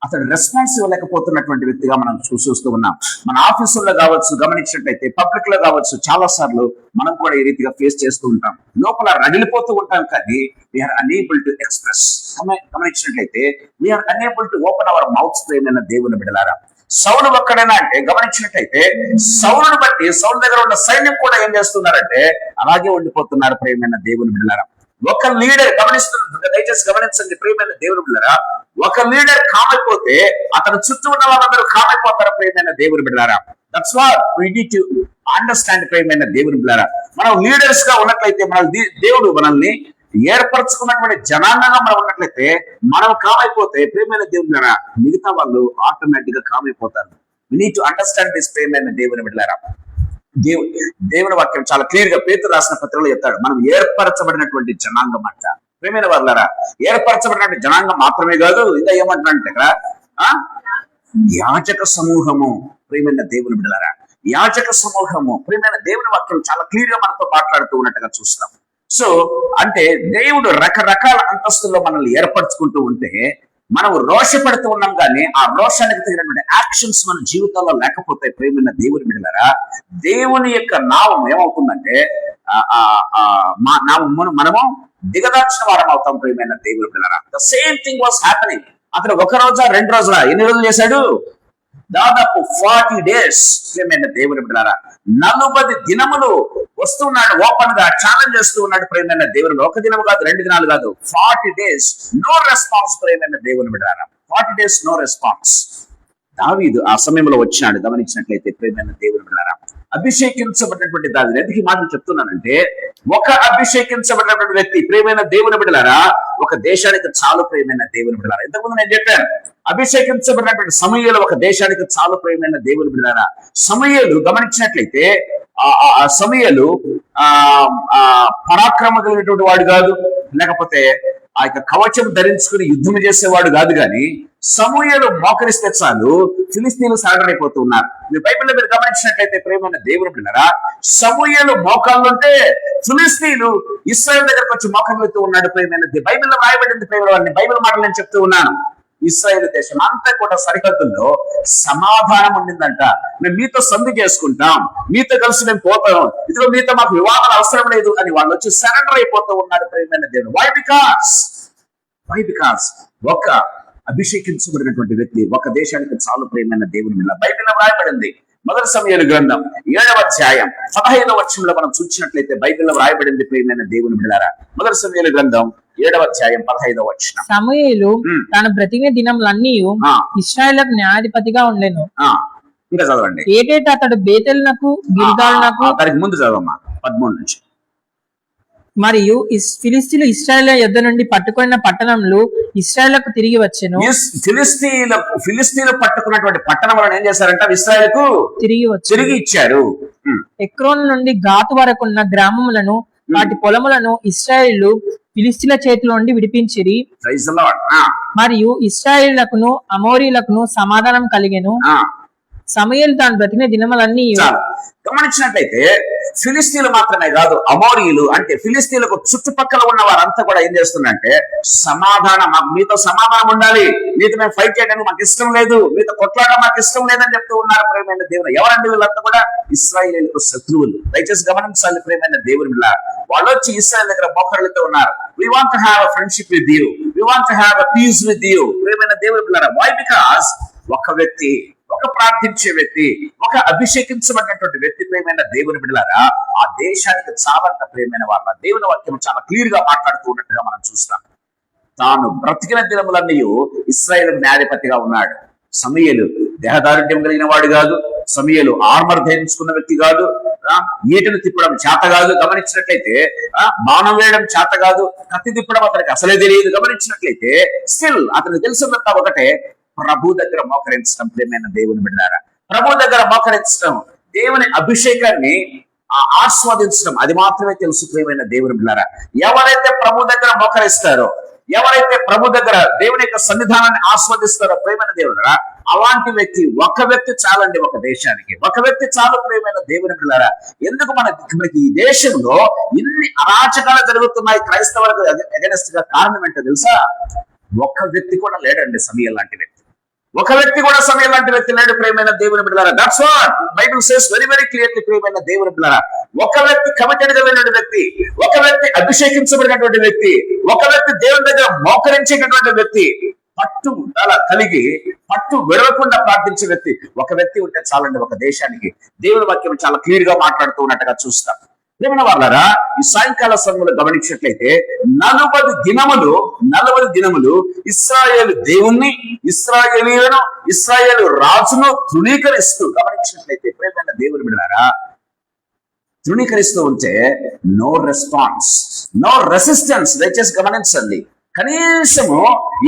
అతను రెస్పాన్స్ ఇవ్వలేకపోతున్నటువంటి వ్యక్తిగా మనం చూస్తూ ఉన్నాం. మన ఆఫీసుల్లో కావచ్చు, గమనించినట్లయితే పబ్లిక్ లో కావచ్చు, చాలా సార్లు మనం కూడా ఈ రీతిగా ఫేస్ చేస్తూ ఉంటాం. లోపల రగిలిపోతూ ఉంటాం కానీ వీఆర్ అనేబుల్ టు ఎక్స్ప్రెస్. గమనించినట్లయితే we are unable to open our mouths ప్రియమైన దేవుని బిడ్డలారా. సౌలు ఒక్కడైనా అంటే గమనించినట్లయితే సౌలును బట్టి సౌలు దగ్గర ఉన్న సైన్యం కూడా ఏం చేస్తున్నారంటే అలాగే ఉండిపోతున్నారు ప్రియమైన దేవుని బిడ్డలారా. ఒక లీడర్ గమనిస్తున్నారు, దయచేసి గమనించండి ప్రియమైన దేవుని బిడ్డలారా. ఒక లీడర్ కామైపోతే అతను చుట్టూ ఉన్న వాళ్ళందరూ కామైపోతారు ప్రియమైన దేవుని బిడ్డలారా. That's what we need to understand ప్రియమైన దేవుని బిడ్డలారా. మనం లీడర్స్ గా ఉన్నట్లయితే, మన దేవుడు మనల్ని ఏర్పరచుకున్నటువంటి జనాంగంగా మనం ఉన్నట్లయితే, మనం కామైపోతే ప్రియమైన దేవుని బిడ్డలారా మిగతా వాళ్ళు ఆటోమేటిక్ గా కామైపోతారు. We need to understand this ప్రియమైన దేవుని బిడ్డలారా. దేవుని వాక్యం చాలా క్లియర్ గా పేతురు రాసిన పత్రికలో చెప్తాడు, మనం ఏర్పరచబడినటువంటి జనాంగం అంట. ప్రియమైన వాళ్ళారా, ఏర్పరచబడినటువంటి జనాంగం మాత్రమే కాదు, ఇంకా ఏమంటారంటే ఇక్కడ యాజక సమూహము. ప్రియమైన దేవుని బిడ్డలారా, యాజక సమూహము ప్రియమైన దేవుని వాక్యం చాలా క్లియర్ గా మనతో మాట్లాడుతూ ఉన్నట్టుగా చూస్తాం. సో అంటే దేవుడు రకరకాల అంతస్తుల్లో మనల్ని ఏర్పరచుకుంటూ ఉంటే మనం రోషపడుతూ ఉన్నాం కానీ ఆ రోషానికి తగినటువంటి యాక్షన్స్ మన జీవితంలో లేకపోతే ప్రియమైన దేవుని బిడ్డలారా, దేవుని యొక్క నామం ఏమవుతుందంటే మనము దిగదార్చిన వారం అవుతాం ప్రియమైన దేవుని బిడ్డలారా. The same thing was happening. అతను ఒక రోజా 2 రోజులా, ఎన్ని రోజులు చేశాడు? దాదాపు 40 days ప్రియమైన దేవుని బిడ్డలారా. 40 దినములు వస్తున్నాడు, ఓపెన్ గా ఛాలెంజ్ చేస్తూ ఉన్నాడు ప్రియమైన దేవుని. ఒక దినం కాదు, 2 దినాలు కాదు, 40 days నో రెస్పాన్స్ ప్రియమైన దేవుని బిడ్డలారా. 40 days నో రెస్పాన్స్. దావీదు ఆ సమయంలో వచ్చినాడు. గమనించినట్లయితే ప్రియమైన దేవుని బిడ్డలారా, అభిషేకించబడినటువంటి దావీదు. ఎందుకు ఈ మాటలు చెప్తున్నానంటే, ఒక అభిషేకించబడినటువంటి వ్యక్తి ప్రియమైన దేవుని బిడ్డలారా ఒక దేశానికి చాలు ప్రియమైన దేవుని బిడ్డలారా. ఇంతకుముందు నేను చెప్పాను, అభిషేకించబడినటువంటి సమూయేలు ఒక దేశానికి చాలు ప్రియమైన దేవుని బిడ్డలారా. సమూయేలు గమనించినట్లయితే ఆ సమూయేలు పరాక్రమ కలిగినటువంటి వాడు కాదు, లేకపోతే ఆ యొక్క కవచం ధరించుకుని యుద్ధం చేసేవాడు కాదు. కానీ సమూయేలు మోకరిస్తే చాలు ఫిలిస్తీన్లు సరెండర్ అయిపోతూ ఉన్నారు. మీ బైబిల్లో మీరు గమనించినట్లయితే ప్రియమైన దేవుని బిడ్డలారా, సమూయేలు మోకాళ్ళు ఉంటే ఫిలిస్తీన్లు ఇశ్రాయేలు దగ్గరకు వచ్చి మోకరిల్లుతూ ఉన్నాడు ప్రియమైన. బైబిల్లో రాయబడింది ప్రియమైన, బైబిల్ మాటలు నేను చెప్తూ ఉన్నాను. ఇశ్రాయేలు దేశం అంతా కూడా సరిహద్దుల్లో సమాధానం ఉండిందంట. మేము మీతో సంధి చేసుకుంటాం, మీతో కలిసి మేము పోతాం, ఇదిగో మీతో మాకు వివాహం అవసరం లేదు అని వాళ్ళు వచ్చి సరెండర్ అయిపోతూ ఉన్నారు ప్రియమైన దేవుడు. వై బికాస్ ఒక అభిషేకించబడినటువంటి వ్యక్తి ఒక దేశానికి చాలు ప్రియమైన దేవుని మీద. బైబిల్లో రాయబడింది మొదటి సమూయేలు గ్రంథం 7వ అధ్యాయం 15వ వచనంలో మనం చూసినట్లయితే బైబిల్లో రాయబడింది ప్రియమైన దేవుని బిడ్డలారా. మొదటి సమూయేలు గ్రంథం 7వ అధ్యాయం 15వ వచనం. సమూయేలు తన బ్రతికిన దినములన్నీ ఇశ్రాయేలుకు న్యాయాధిపతిగా ఉండెను. ఇంకా చదవండి. ఏటేటా అతడు బేతేలునకు గిల్గాలునకు, దానికి ముందు చదవమ్మా 13 నుంచి. మరియు ఫిలిస్తీన్లు ఇశ్రాయేల్ యుద్ధ నుండి పట్టుకున్న పట్టణంలో ఇశ్రాయేలుకు తిరిగి వచ్చెను. ఫిలిస్తీన్లు పట్టుకున్నటువంటి పట్టణం వలన ఏం చేశారంట? ఇశ్రాయేలుకు తిరిగి ఇచ్చారు. ఎక్రోన్ నుండి గాతు వరకున్న గ్రామములను వాటి పొలములను ఇశ్రాయేలు ఫిలిస్తీన్ల చేతిలో నుండి విడిపించిరి. మరియు ఇశ్రాయేలులకును అమోరీలకును సమాధానం కలిగెను. సమూయేలు తాను బ్రతికిన దినములన్నీ. గమనించినట్లయితే ఫిలిస్తీన్లు మాత్రమే కాదు, అమోరీయులు అంటే ఫిలిస్తీన్లకు చుట్టుపక్కల ఉన్న వారంతా కూడా ఏం చేస్తున్నారంటే సమాధానం, మీతో సమాధానం ఉండాలి, మీతో మేము ఫైట్ చేయడానికి మాకు ఇష్టం లేదు, మీతో కొట్లాడడం మాకు ఇష్టం లేదని చెప్తూ ఉన్నారు ప్రేమైన దేవుడు. ఎవరండి వీళ్ళంతా కూడా? ఇశ్రాయేలీయులకు శత్రువులు. దయచేసి గమనించాలి ప్రేమైన దేవుని, వాళ్ళు వచ్చి ఇశ్రాయేల్ దగ్గర మోకరులతో ఉన్నారు. We want to have a friendship with you. We want to have a peace with you. ప్రేమైన దేవుని బిడ్డలారా, why? Because ఒక వ్యక్తి, ఒక ప్రార్థించే వ్యక్తి, ఒక అభిషేకించబడినటువంటి వ్యక్తి ప్రేమైన దేవుని బిడ్డలారా, ఆ దేశానికి చాలంత ప్రేమైన వాళ్ళ దేవుని వాక్యం చాలా క్లియర్ గా మాట్లాడుతూ ఉన్నట్టుగా మనం చూస్తాం. తాను బ్రతికిన దినములన్నీ ఇశ్రాయేలు న్యాయాధిపతిగా ఉన్నాడు. సమూయేలు దేహదారుఢ్యం కలిగిన వాడు కాదు, సమూయేలు ఆర్మర్ ధరించుకున్న వ్యక్తి కాదు, ఈటను తిప్పడం చేత కాదు. గమనించినట్లయితే బాణం వేయడం చేత కాదు, కత్తి తిప్పడం అతనికి అసలే తెలియదు. గమనించినట్లయితే స్టిల్ అతనికి తెలిసినంత ఒకటే, ప్రభు దగ్గర మోకరించడం ప్రేమైన దేవుని బిడ్డలారా. ప్రభు దగ్గర మోకరించడం, దేవుని అభిషేకాన్ని ఆస్వాదించడం, అది మాత్రమే తెలుసు ప్రేమైన దేవుని బిడ్డలారా. ఎవరైతే ప్రభు దగ్గర మోకరిస్తారో, ఎవరైతే ప్రభు దగ్గర దేవుని యొక్క సన్నిధానాన్ని ఆస్వాదిస్తారో ప్రేమైన దేవుడురా, అలాంటి వ్యక్తి, ఒక వ్యక్తి చాలండి ఒక దేశానికి, ఒక వ్యక్తి చాలు ప్రేమైన దేవుని బిడ్డలారా. ఎందుకు మనకి ఈ దేశంలో ఇన్ని అరాచకాలు జరుగుతున్నాయి క్రైస్తవులకు అగెనెస్ట్ గా? కారణం ఏంటో తెలుసా? ఒక్క వ్యక్తి కూడా లేడండి సమూయేలు లాంటి వ్యక్తి, ఒక వ్యక్తి కూడా సమూయేలు లాంటి వ్యక్తి లేడు ప్రేమైన దేవుని బిడ్డలారా. That's what Bible says very very clearly ప్రేమైన దేవుని బిడ్డలారా. ఒక వ్యక్తి కమిటెడ్ గా వెళ్ళినటువంటి వ్యక్తి, ఒక వ్యక్తి అభిషేకించబడినటువంటి వ్యక్తి, ఒక వ్యక్తి దేవుని దగ్గర మోకరించేటటువంటి వ్యక్తి, పట్టు అలా కలిగి పట్టు విడవకుండా ప్రార్థించే వ్యక్తి, ఒక వ్యక్తి ఉంటే చాలండి ఒక దేశానికి. దేవుని వాక్యం చాలా క్లియర్ గా మాట్లాడుతూ ఉన్నట్టుగా చూస్తాం. ఏమన్నా వాళ్ళరా, ఈ సాయంకాల సమయంలో గమనించినట్లయితే 40 దినములు ఇశ్రాయేలు దేవుణ్ణి, ఇశ్రాయేలీయులను, ఇశ్రాయేలు రాజును తృణీకరిస్తూ, గమనించినట్లయితే ప్రేమైన దేవుని బిడ్డలారా, తృణీకరిస్తూ ఉంటే నో రెస్పాన్స్, నో రెసిస్టెన్స్. దయచేసి గమనించండి, కనీసము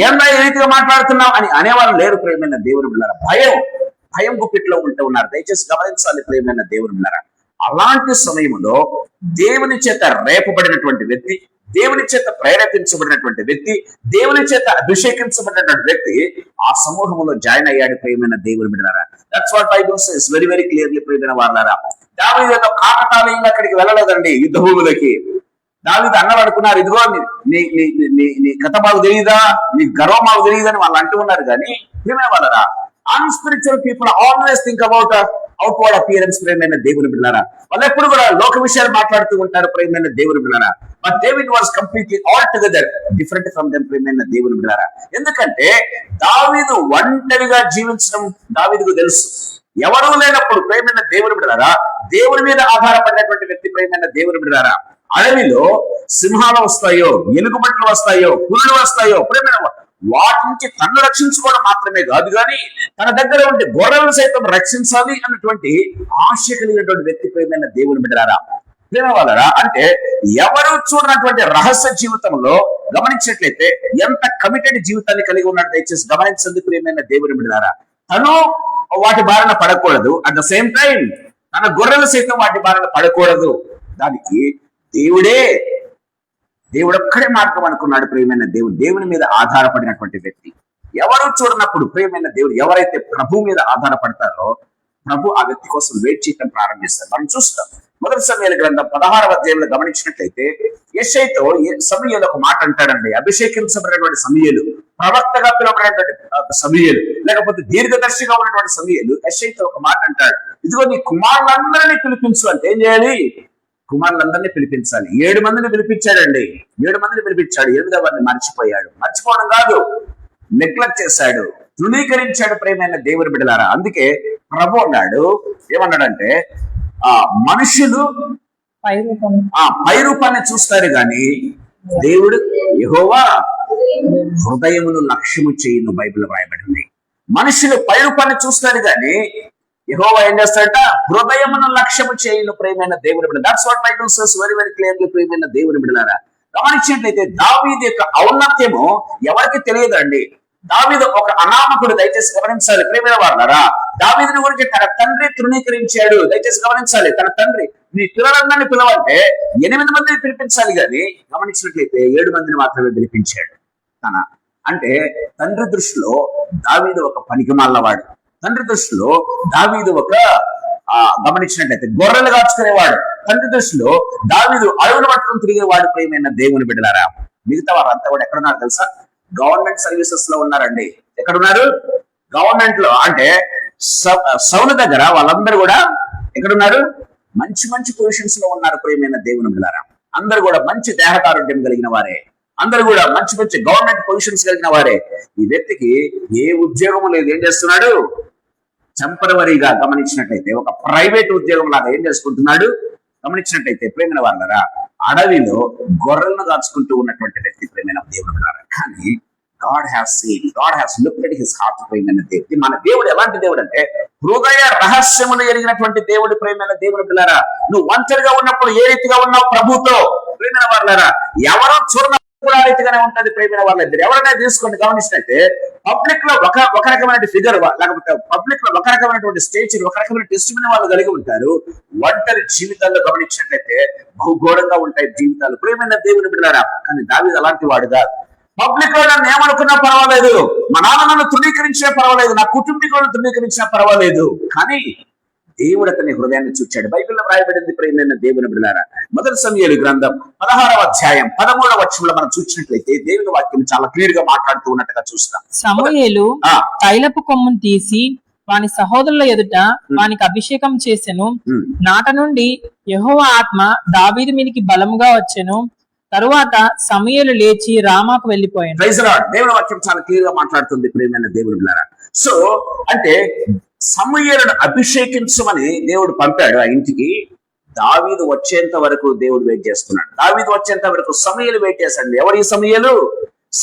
ఏమన్నా ఏ రీతిగా మాట్లాడుతున్నాం అని అనేవాళ్ళు లేరు ప్రేమైన దేవుని బిడ్డలారా. భయం గుప్పిట్లో ఉంటూ ఉన్నారు. దయచేసి గమనించాలి ప్రేమైన దేవుని బిడ్డలారా. అలాంటి సమయంలో దేవుని చేత రేపబడినటువంటి వ్యక్తి, దేవుని చేత ప్రేరేపించబడినటువంటి వ్యక్తి, దేవుని చేత అభిషేకించబడినటువంటి వ్యక్తి ఆ సమూహంలో జాయిన్ అయ్యాడు ప్రేమైన దేవుని బిడ్డలారా. That's what Bible says very very clearly ప్రేమైన వాళ్ళారా. దావీదు కాకతాళీయంగా అక్కడికి వెళ్ళలేదండి యుద్ధ భూములకి. దావీదు అన్నలు అనుకున్నారు, ఇదిగో నీ కథ మాకు తెలియదా, నీ గర్వం మాకు తెలియదు అని వాళ్ళు అంటూ ఉన్నారు. కానీ ప్రేమైన వాళ్ళరా, unspiritual people always think about outward appearance ప్రేమైన దేవుని బిడ్డలారా. వాళ్ళు ఎప్పుడు కూడా లోక విషయాలు మాట్లాడుతూ ఉంటారు ప్రేమైన దేవుని బిడ్డలారా. But David was completely all together different from them ప్రేమైన దేవుని బిడ్డలారా. ఎందుకంటే దావీదు ఒంటరిగా జీవించడం దావీదుకు తెలుసు. ఎవరూ లేనప్పుడు ప్రేమైన దేవుని బిడ్డలారా, దేవుని మీద ఆధారపడినటువంటి వ్యక్తి ప్రేమైన దేవుని బిడ్డలారా. అడవిలో సింహాలు వస్తాయో, ఎలుగుబంట్లు వస్తాయో, పులులు వస్తాయో ప్రేమైన వాటి నుంచి తన్ను రక్షించుకోవడం మాత్రమే కాదు, కానీ తన దగ్గర ఉండే గొర్రెలను సైతం రక్షించాలి అన్నటువంటి ఆశ కలిగినటువంటి వ్యక్తి ప్రేమైన దేవుని బిడ్డలారా. ప్రేమ వాళ్ళరా, అంటే ఎవరు చూడనటువంటి రహస్య జీవితంలో గమనించినట్లయితే ఎంత కమిటెడ్ జీవితాన్ని కలిగి ఉన్నాడు. దయచేసి గమనించండి ప్రేమైన దేవుని బిడ్డలారా. తను వాటి బారిన పడకూడదు, అట్ ద సేమ్ టైం తన గొర్రెలు సైతం వాటి బారిన పడకూడదు. దానికి దేవుడు ఒక్కడే మార్గం అనుకున్నాడు ప్రేమైన దేవుని మీద ఆధారపడినటువంటి వ్యక్తి. ఎవరు చూడనప్పుడు ప్రేమైన దేవుడు ఎవరైతే ప్రభు మీద ఆధారపడతారో ప్రభు ఆ వ్యక్తి కోసం వెయిట్ చేయడం ప్రారంభిస్తారు. మనం చూస్తాం మొదటి సమూయేలు గ్రంథం 16వ అధ్యాయంలో గమనించినట్లయితే యెషయితో సమూయేలు ఒక మాట అంటాడండి. అభిషేకించబడినటువంటి సమూయేలు, ప్రవక్తగా పిలువబడినటువంటి సమూయేలు, లేకపోతే దీర్ఘదర్శిగా ఉన్నటువంటి సమూయేలు యెషయితో ఒక మాట అంటాడు, ఇదిగో నీ కుమారులందరినీ పిలిపించు అంటే ఏం చేయాలి? కుమారులందరినీ పిలిపించాలి. 7 మందిని పిలిపించాడండి. 7 మందిని పిలిపించాడు. 8వ వారిని మర్చిపోయాడు. మర్చిపోవడం కాదు, నెగ్లెక్ట్ చేశాడు, తృణీకరించాడు ప్రేమైన దేవుని బిడ్డలారా. అందుకే ప్రభు అన్నాడు, ఏమన్నాడంటే మనుషులు పై రూపాన్ని చూస్తారు గాని దేవుడు యెహోవా హృదయమును లక్ష్యము చేయును బైబిల్ రాయబడింది. మనుషులు పై రూపాన్ని చూస్తారు గాని యెహోవా ఏం చేస్తాడట? హృదయమును లక్ష్యము చేయును ప్రేమైన దేవుని బిడ్డ. That's what Bible says very very clearly ప్రేమైన దేవుని బిడ్డలారా. గమనించినట్లయితే దావీదు యొక్క ఔన్నత్యము ఎవరికి తెలియదండి. దావీదు ఒక అనామకుడు. దయచేసి గమనించాలి ప్రేమైన వాళ్ళారా. దావీదుని గురించి తన తండ్రి తృణీకరించాడు. దయచేసి గమనించాలి, తన తండ్రి నీ పిల్లలందరినీ పిలవంటే 8 మందిని పిలిపించాలి కానీ గమనించినట్లయితే 7 మందిని మాత్రమే పిలిపించాడు. అంటే తండ్రి దృష్టిలో దావీదు ఒక పనికిమాలినవాడు. తండ్రి దృష్టిలో దావీదు ఒక గమనించినట్లయితే గొర్రెలు కాచుకునేవాడు. తండ్రి దృష్టిలో దావీదు అడవులు పట్టుకుని తిరిగే వాడు ప్రియమైన దేవుని బిడ్డలారా. మిగతా వారంతా కూడా ఎక్కడున్నారు తెలుసా? గవర్నమెంట్ సర్వీసెస్ లో ఉన్నారండి. ఎక్కడున్నారు? గవర్నమెంట్ లో. అంటే సౌలు దగ్గర వాళ్ళందరూ కూడా ఎక్కడున్నారు? మంచి మంచి పొజిషన్స్ లో ఉన్నారు ప్రియమైన దేవుని బిడ్డలారా. అందరూ కూడా మంచి దేహకారుణ్యం కలిగిన వారే, అందరూ కూడా మంచి మంచి గవర్నమెంట్ పొజిషన్స్ కలిగిన వారే. ఈ వ్యక్తికి ఏ ఉద్యోగం లేదు. ఏం చేస్తున్నాడు? టెంపరవరీగా గమనించినట్లయితే ఒక ప్రైవేట్ ఉద్యోగం లాగా ఏం చేసుకుంటున్నాడు? గమనించినట్లయితే ప్రేమైన వాళ్ళరా, అడవిలో గొర్రెలను దాచుకుంటూ ఉన్నటువంటి వ్యక్తి ప్రేమైన దేవుని బిడ్డలారా. కానీ God has seen, God has looked at his heart ప్రేమైన దేవుడు. మన దేవుడు ఎలాంటి దేవుడు అంటే హృదయ రహస్యములు ఎరిగినటువంటి దేవుడు ప్రేమైన దేవుని బిడ్డలారా. నువ్వు ఒంటరిగా ఉన్నప్పుడు ఏ రీతిగా ఉన్నావు ప్రభుతో ప్రేమైన వాళ్ళారా, ఎవరో చూడన రీతిగానే ఉంటది ప్రేమైన వాళ్ళ. ఎవరైనా తీసుకోండి, గమనించినట్టే పబ్లిక్ లో ఒక రకమైన ఫిగర్, లేకపోతే పబ్లిక్ లో ఒక రకమైనటువంటి స్టేజ్, ఒక రకమైన టెస్టిమనీ వాళ్ళు కలిగి ఉంటారు. ఒంటరి జీవితాల్లో గమనించినట్లయితే బహుఘోరంగా ఉంటాయి జీవితాలు ప్రేమైన దేవుని బిడ్డలారా. కానీ దావీదు అలాంటి వాడుగా, పబ్లిక్ లో నన్ను ఏమనుకున్నా పర్వాలేదు, మా నాన్న నన్ను తృణీకరించినా పర్వాలేదు, నా కుటుంబీకులను తృణీకరించినా పర్వాలేదు, కానీ దేవుడు అతని హృదయాన్ని చూచాడు. బైబిల్లో రాయబడింది ప్రియమైన దేవుని బిడ్డలారా. మొదటి సమూయేలు గ్రంథం 16వ అధ్యాయం 13వ వచనంలో మనం చూసినట్లయితే దేవుని వాక్యం చాలా క్లియర్ గా మాట్లాడుతూ ఉన్నట్టుగా చూస్తాం. సమూయేలు తైలపు కొమ్మును తీసి వాని సహోదరుల ఎదుట వానికి అభిషేకం చేసెను. నాట నుండి యెహోవా ఆత్మ దావీదు మీదికి బలముగా వచ్చెను. తరువాత సమూయేలు లేచి రామాకు వెళ్లిపోయాను. Praise the Lord. దేవుని వాక్యం చాలా క్లియర్ గా మాట్లాడుతుంది ప్రియమైన దేవుని బిడ్డలారా. సో అంటే సమూయేలును అభిషేకించమని దేవుడు పంపాడు ఆ ఇంటికి. దావీదు వచ్చేంత వరకు దేవుడు వెయిట్ చేస్తున్నాడు. దావీదు వచ్చేంత వరకు సమూయేలు వెయిట్ చేశాడు. ఎవరు ఈ సమూయేలు?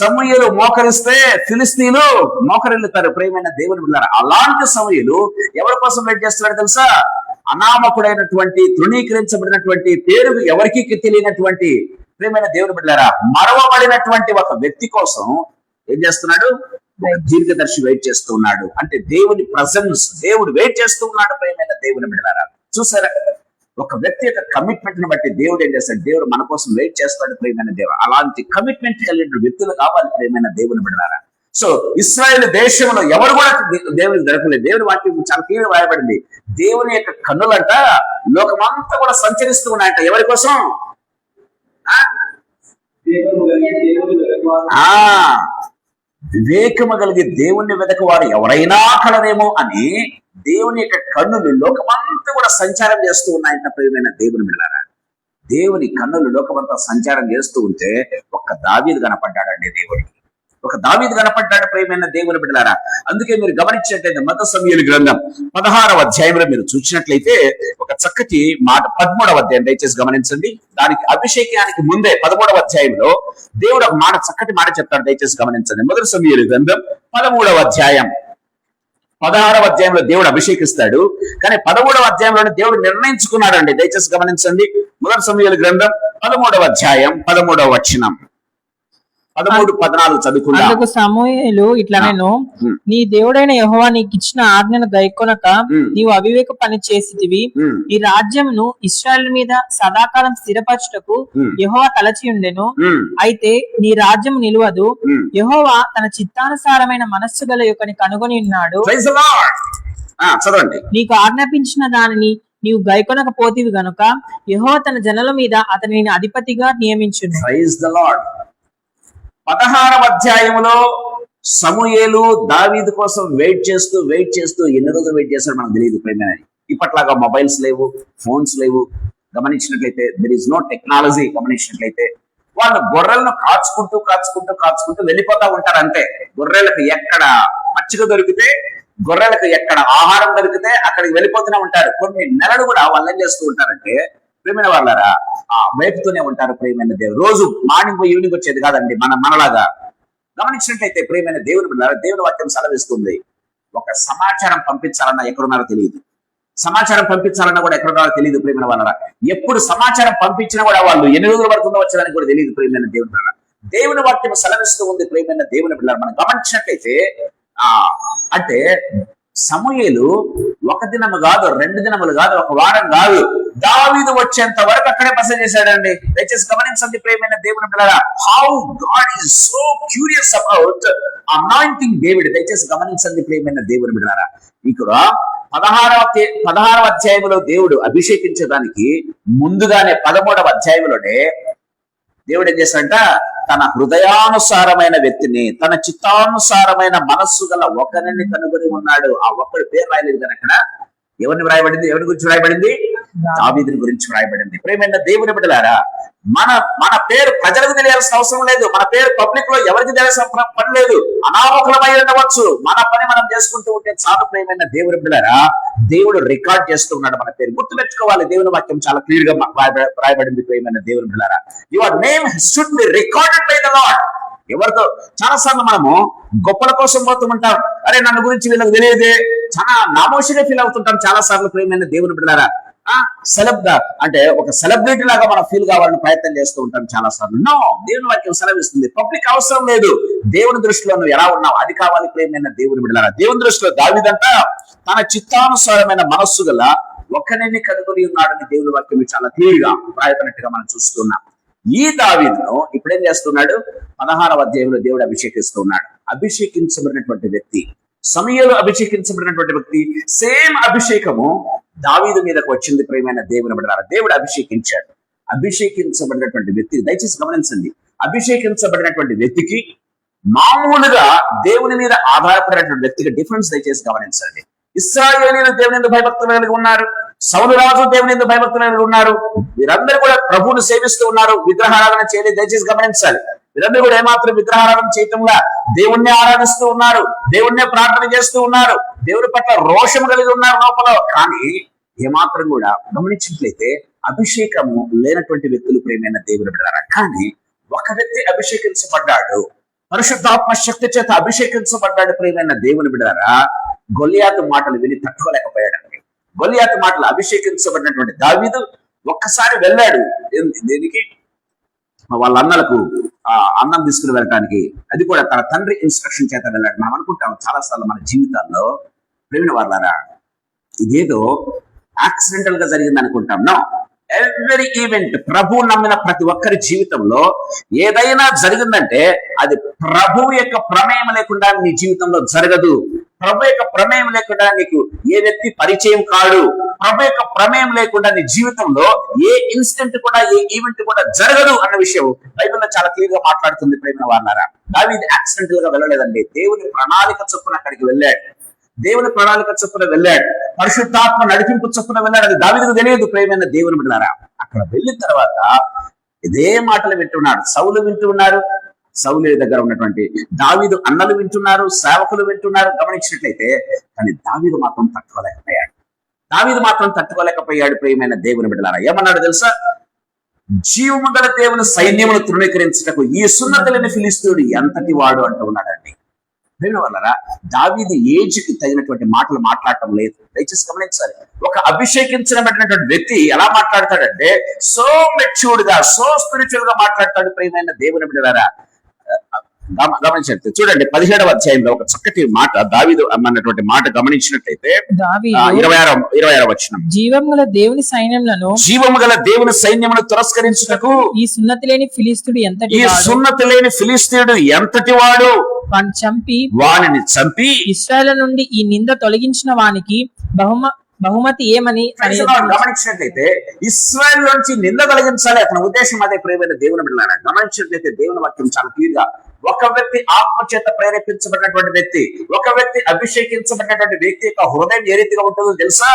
సమూయేలు మోకరిస్తే ఫిలిస్తీన్లు మోకరిల్లుతారు ప్రియమైన దేవుని బిడ్డలారా. అలాంటి సమూయేలు ఎవరి కోసం వెయిట్ చేస్తున్నాడు తెలుసా? అనామకుడైనటువంటి, తృణీకరించబడినటువంటి, పేరు ఎవరికి తెలియనటువంటి ప్రియమైన దేవుని బిడ్డలారా, మరవబడినటువంటి ఒక వ్యక్తి కోసం ఏం చేస్తున్నాడు? దీర్ఘదర్శి వెయిట్ చేస్తూ ఉన్నాడు. అంటే దేవుని ప్రజెన్స్, దేవుడు వెయిట్ చేస్తూ ఉన్నాడు ప్రియమైన దేవుని బిడ్డలారా. చూసారా, ఒక వ్యక్తి యొక్క కమిట్మెంట్ ని బట్టి దేవుడు ఏం చేస్తాడు? దేవుడు మన కోసం వెయిట్ చేస్తాడు ప్రియమైన దేవుడు. అలాంటి కమిట్మెంట్ కలిగిన వ్యక్తులు కావాలి ప్రియమైన దేవుని బిడ్డలారా. సో ఇశ్రాయేలు దేశంలో ఎవరు కూడా దేవునికి దొరకలేదు. దేవుని వాక్యం చాలా క్లియర్ రాయబడింది. దేవుని యొక్క కన్నులంట లోకమంతా కూడా సంచరిస్తూ ఉన్నాయంట. ఎవరి కోసం? వివేకము కలిగి దేవుణ్ణి వెతకవారు ఎవరైనా కలరేమో అని దేవుని యొక్క కన్నులు లోకమంతా కూడా సంచారం చేస్తూ ఉన్నాయంట ప్రియమైన దేవుని బిడ్డలారా. దేవుని కన్నులు లోకమంతా సంచారం చేస్తూ ఉంటే ఒక్క దావీదు కనపడ్డాడండి దేవుడికి. ఒక దావీదు కనపడ్డాడు ప్రియమైన దేవుని బిడ్డలారా. అందుకే మీరు గమనించినట్లయితే మొదటి సమూయేలు గ్రంథం 16వ అధ్యాయంలో మీరు చూసినట్లయితే ఒక చక్కటి మాట, 13వ అధ్యాయం దయచేసి గమనించండి. దానికి అభిషేకానికి ముందే 13వ అధ్యాయంలో దేవుడు ఒక మాట, చక్కటి మాట చెప్తాడు. దయచేసి గమనించండి. మొదటి సమూయేలు గ్రంథం 13వ అధ్యాయం 16వ అధ్యాయంలో దేవుడు అభిషేకిస్తాడు. కానీ 13వ అధ్యాయంలోనే దేవుడు నిర్ణయించుకున్నాడండి. దయచేసి గమనించండి. మొదటి సమూయేలు గ్రంథం 13వ అధ్యాయం 13వ వచనం, 13-14 చదువుకున్నా. అందుకు సమూయేలు ఇట్లా, నేను నీ దేవుడైన యెహోవా నీకు ఇచ్చిన ఆజ్ఞను గైకొనక నీవు అవివేక పని చేసితివి. ఈ రాజ్యమును ఇశ్రాయేలు మీద సదాకాలం స్థిరపరచుటకు యెహోవా తలచి ఉండెను. అయితే నీ రాజ్యం నిలువదు. యెహోవా తన చిత్తానుసారమైన మనస్సు గల యొక్కని కనుగొని ఉన్నాడు. చదవండి. నీకు ఆజ్ఞాపించిన దానిని నీవు గైకొనకపోతివి గనుక యెహోవా తన జనుల మీద అతనిని అధిపతిగా నియమించును. Praise the Lord. 16వ అధ్యాయంలో సమూయేలు దావీదు కోసం వెయిట్ చేస్తూ ఎన్ని రోజులు వెయిట్ చేస్తాడు మనకు తెలియదు ప్రేమ. ఇప్పట్లాగా మొబైల్స్ లేవు, ఫోన్స్ లేవు. గమనించినట్లయితే దెర్ ఇస్ నో టెక్నాలజీ. గమనించినట్లయితే వాళ్ళు గొర్రెలను కాచుకుంటూ వెళ్ళిపోతా ఉంటారు అంతే. గొర్రెలకు ఎక్కడ పచ్చిక దొరికితే, గొర్రెలకు ఎక్కడ ఆహారం దొరికితే అక్కడికి వెళ్ళిపోతూనే ఉంటారు. కొన్ని నెలలు కూడా వాళ్ళు ఏం చేస్తూ ఉంటారంటే ప్రేమైన వాళ్ళారా, వైపుతూనే ఉంటారు ప్రియమైన దేవుడు. రోజు మార్నింగ్ ఈవినింగ్ వచ్చేది కాదండి మనలాగా. గమనించినట్లయితే ప్రియమైన దేవుని బిడ్డలారా, దేవుని వాక్యం సెలవిస్తుంది. ఒక సమాచారం పంపించాలన్నా ఎక్కడున్నారో తెలియదు, సమాచారం పంపించాలన్నా కూడా ఎక్కడున్నారో తెలియదు ప్రియమైన వాళ్ళారా. ఎప్పుడు సమాచారం పంపించినా కూడా వాళ్ళు ఎన్ని రోజులు పడుతుందో వచ్చేదానికి కూడా తెలియదు ప్రియమైన దేవుని బిడ్డలారా. దేవుని వాక్యం సెలవిస్తూ ఉంది ప్రియమైన దేవుని బిడ్డలారా. మనం గమనించినట్లయితే అంటే సమూయేలు ఒక దినము కాదు, 2 దినములు కాదు, ఒక వారం కాదు, దావీదు వచ్చేంత వరకు అక్కడే బస చేశాడండి. దయచేసి గమనించండి ప్రియమైన దేవుని పిల్లరా, how God is so curious about anointing David. దయచేసి గమనించండి ప్రియమైన దేవుని బిడ్డలారా. ఇక్కడ 16వ అధ్యాయంలో దేవుడు అభిషేకించడానికి ముందుగానే 13వ అధ్యాయంలోనే దేవుడు ఏం చేశాడంట, తన హృదయానుసారమైన వ్యక్తిని, తన చిత్తానుసారమైన మనస్సు గల ఒకరిని కనుగొని ఉన్నాడు. ఆ ఒక్కడి పేరు రాయలేదు కానీ అక్కడ ఎవరిని వ్రాయబడింది, ఎవరి గురించి వ్రాయబడింది? దావీదుని గురించి వ్రాయబడింది. ప్రియమైన దేవుని బిడ్డలారా, మన పేరు ప్రజలకు తెలియాల్సిన అవసరం లేదు. మన పేరు పబ్లిక్ లో ఎవరికి తెలియాల్సిన పని లేదు. అనామకులమై ఉండవచ్చు, మన పని మనం చేసుకుంటూ ఉంటే చాలు. ప్రియమైన దేవుని బిడ్డలారా, దేవుడు రికార్డ్ చేస్తూ ఉన్నాడు మన పేరు. గుర్తుపెట్టుకోవాలి, దేవుని వాక్యం చాలా క్లియర్ గా వ్రాయబడింది. ప్రియమైన దేవుని బిడ్డలారా, your name should be recorded by the lord. ఎవరితో చాలా సార్లు మనము గొప్పల కోసం పోతూ ఉంటాం. అరే నన్ను గురించి వీళ్ళకి తెలియదే, చాలా నామోషిగా ఫీల్ అవుతుంటాం చాలా సార్లు. ప్రియమైన దేవుని బిడ్డలారా, అంటే ఒక సెలబ్రిటీ లాగా మనం ఫీల్ కావాలని ప్రయత్నం చేస్తూ ఉంటాం చాలా సార్లు. నో, దేవుని వాక్యం సెలవిస్తుంది పబ్లిక్ అవసరం లేదు. దేవుని దృష్టిలో నువ్వు ఎలా ఉన్నావు అది కావాలి. ప్రియమైన దేవుని బిడ్డలారా, దేవుని దృష్టిలో దావీదంట తన చిత్తానుసారమైన మనస్సు గల ఒకరిని కనుగొని ఉన్నాడని దేవుని వాక్యం చాలా క్లియర్ గా రాయబడినట్టుగా మనం చూస్తున్నాం. ఈ దావీదును ఇప్పుడు ఏం చేస్తున్నాడు? 16వ అధ్యాయంలో దేవుడు అభిషేకిస్తూ ఉన్నాడు. అభిషేకించబడినటువంటి వ్యక్తి, సమయంలో అభిషేకించబడినటువంటి వ్యక్తి, సేమ్ అభిషేకము దావీదు మీదకు వచ్చింది. ప్రియమైన దేవుని బిడ్డలారా, దేవుడు అభిషేకించాడు. అభిషేకించబడినటువంటి వ్యక్తి, దయచేసి గమనించండి, అభిషేకించబడినటువంటి వ్యక్తికి మామూలుగా దేవుని మీద ఆధారపడినటువంటి వ్యక్తికి డిఫరెన్స్ దయచేసి గమనించండి. ఇశ్రాయేలీయులు దేవుని యందు భయభక్తులు కలిగి ఉన్నారు, సౌలు రాజు దేవుని యందు భయభక్తులు కలిగి ఉన్నారు. వీరందరూ కూడా ప్రభువును సేవిస్తూ ఉన్నారు, విగ్రహారాధన చేయలేదు. దయచేసి గమనించాలి, వీరందరూ కూడా ఏమాత్రం విగ్రహారాధన చేయటంలా దేవుణ్ణి ఆరాధిస్తూ ఉన్నారు, దేవుణ్ణి ప్రార్థన చేస్తూ ఉన్నారు, దేవుని పట్ల రోషం కలిగి ఉన్నారు లోపల. కానీ ఏమాత్రం కూడా గమనించినట్లయితే అభిషేకము లేనటువంటి వ్యక్తులు ప్రియమైన దేవుని బిడ్డలారా. కానీ ఒక వ్యక్తి అభిషేకించబడ్డాడు, పరిశుద్ధాత్మ శక్తి చేత అభిషేకించబడ్డాడు. ప్రియమైన దేవుని బిడ్డలారా, గొలియాతు మాటలు విని తట్టుకోలేకపోయాడండి. గొలియాతు మాటలు అభిషేకించబడినటువంటి దావీదు ఒక్కసారి వెళ్ళాడు. దేనికి? వాళ్ళ అన్నలకు అన్నం తీసుకుని వెళ్ళడానికి. అది కూడా తన తండ్రి ఇన్స్ట్రక్షన్ చేత వెళ్ళాడు. మనం అనుకుంటాం చాలా సార్లు మన జీవితాల్లో, ప్రేమిన వాళ్ళారా, ఇదేదో యాక్సిడెంటల్ గా జరిగింది అనుకుంటాం. నో, ఎవ్రీ ఈవెంట్, ప్రభు నమ్మిన ప్రతి ఒక్కరి జీవితంలో ఏదైనా జరిగిందంటే అది ప్రభు యొక్క ప్రమేయం లేకుండా నీ జీవితంలో జరగదు. ప్రభు యొక్క ప్రమేయం లేకుండా నీకు ఏ వ్యక్తి పరిచయం కాడు. ప్రభు యొక్క ప్రమేయం లేకుండా నీ జీవితంలో ఏ ఇన్సిడెంట్ కూడా, ఏ ఈవెంట్ కూడా జరగదు అన్న విషయం బైబిల్లో చాలా క్లియర్ గా మాట్లాడుతుంది. ప్రేమ వాళ్ళారా, దావీదు యాక్సిడెంటల్ గా వెళ్ళలేదండి. దేవుని ప్రణాళిక చొప్పున అక్కడికి వెళ్ళాడు. దేవుని ప్రణాళిక చొప్పున వెళ్ళాడు, పరిశుద్ధాత్మ నడిపింపు చొప్పున వెళ్ళాడు. అది దావీదుకు తెలియదు. ప్రేమైన దేవుని బిడ్డలారా, అక్కడ వెళ్ళిన తర్వాత ఇదే మాటలు వింటున్నాడు. సౌలు వింటూ ఉన్నారు, సౌలు దగ్గర ఉన్నటువంటి దావీదు అన్నలు వింటున్నారు, సేవకులు వింటున్నారు. గమనించినట్లయితే కానీ దావీదు మాత్రం తట్టుకోలేకపోయాడు. ప్రియమైన దేవుని బిడ్డలారా, ఏమన్నాడు తెలుసా? జీవము గల దేవుని సైన్యమును తృణీకరించుటకు ఈ సున్నతులని ఫిలిస్తీయుడు ఎంతటి వాడు అంటూ ఉన్నాడండి. వాళ్ళరా, దావీదు ఏజ్ కి తగినటువంటి మాటలు మాట్లాడటం లేదు. దయచేసి గమనించాలి, ఒక అభిషేకించబడినటువంటి వ్యక్తి ఎలా మాట్లాడతాడంటే సో మెచ్యూర్డ్ గా, సో స్పిరిచువల్ గా మాట్లాడతాడు. ప్రియమైన దేవుని బిడ్డలారా, గమనించండి, చూడండి 17వ అధ్యాయంలో ఒక చక్కటి మాట దావీదు అన్నటువంటి మాట గమనించినట్లయితే 26వ వచనం, జీవము గల దేవుని సైన్యమును తిరస్కరించుటకు ఈ సున్నతి లేని ఫిలిస్తీయుడు ఎంతటి వాడు వానిని చంపి ఇశ్రాయేలు నుండి ఈ నింద తొలగించిన వానికి బహుమతి ఏమని గమనించినట్లయితే ఇశ్రాయేలు నుంచి నింద తొలగించాలి. అతని ఉద్దేశం అదే. ప్రియమైన దేవుని బిడ్డలారా, గమనించినట్లయితే దేవుని వాక్యం చాలా క్లియర్ గా, ఒక వ్యక్తి ఆత్మ చేత ప్రేరేపించబడినటువంటి వ్యక్తి, ఒక వ్యక్తి అభిషేకించబడినటువంటి వ్యక్తి యొక్క హృదయం ఏ రీతిగా ఉంటుందో తెలుసా?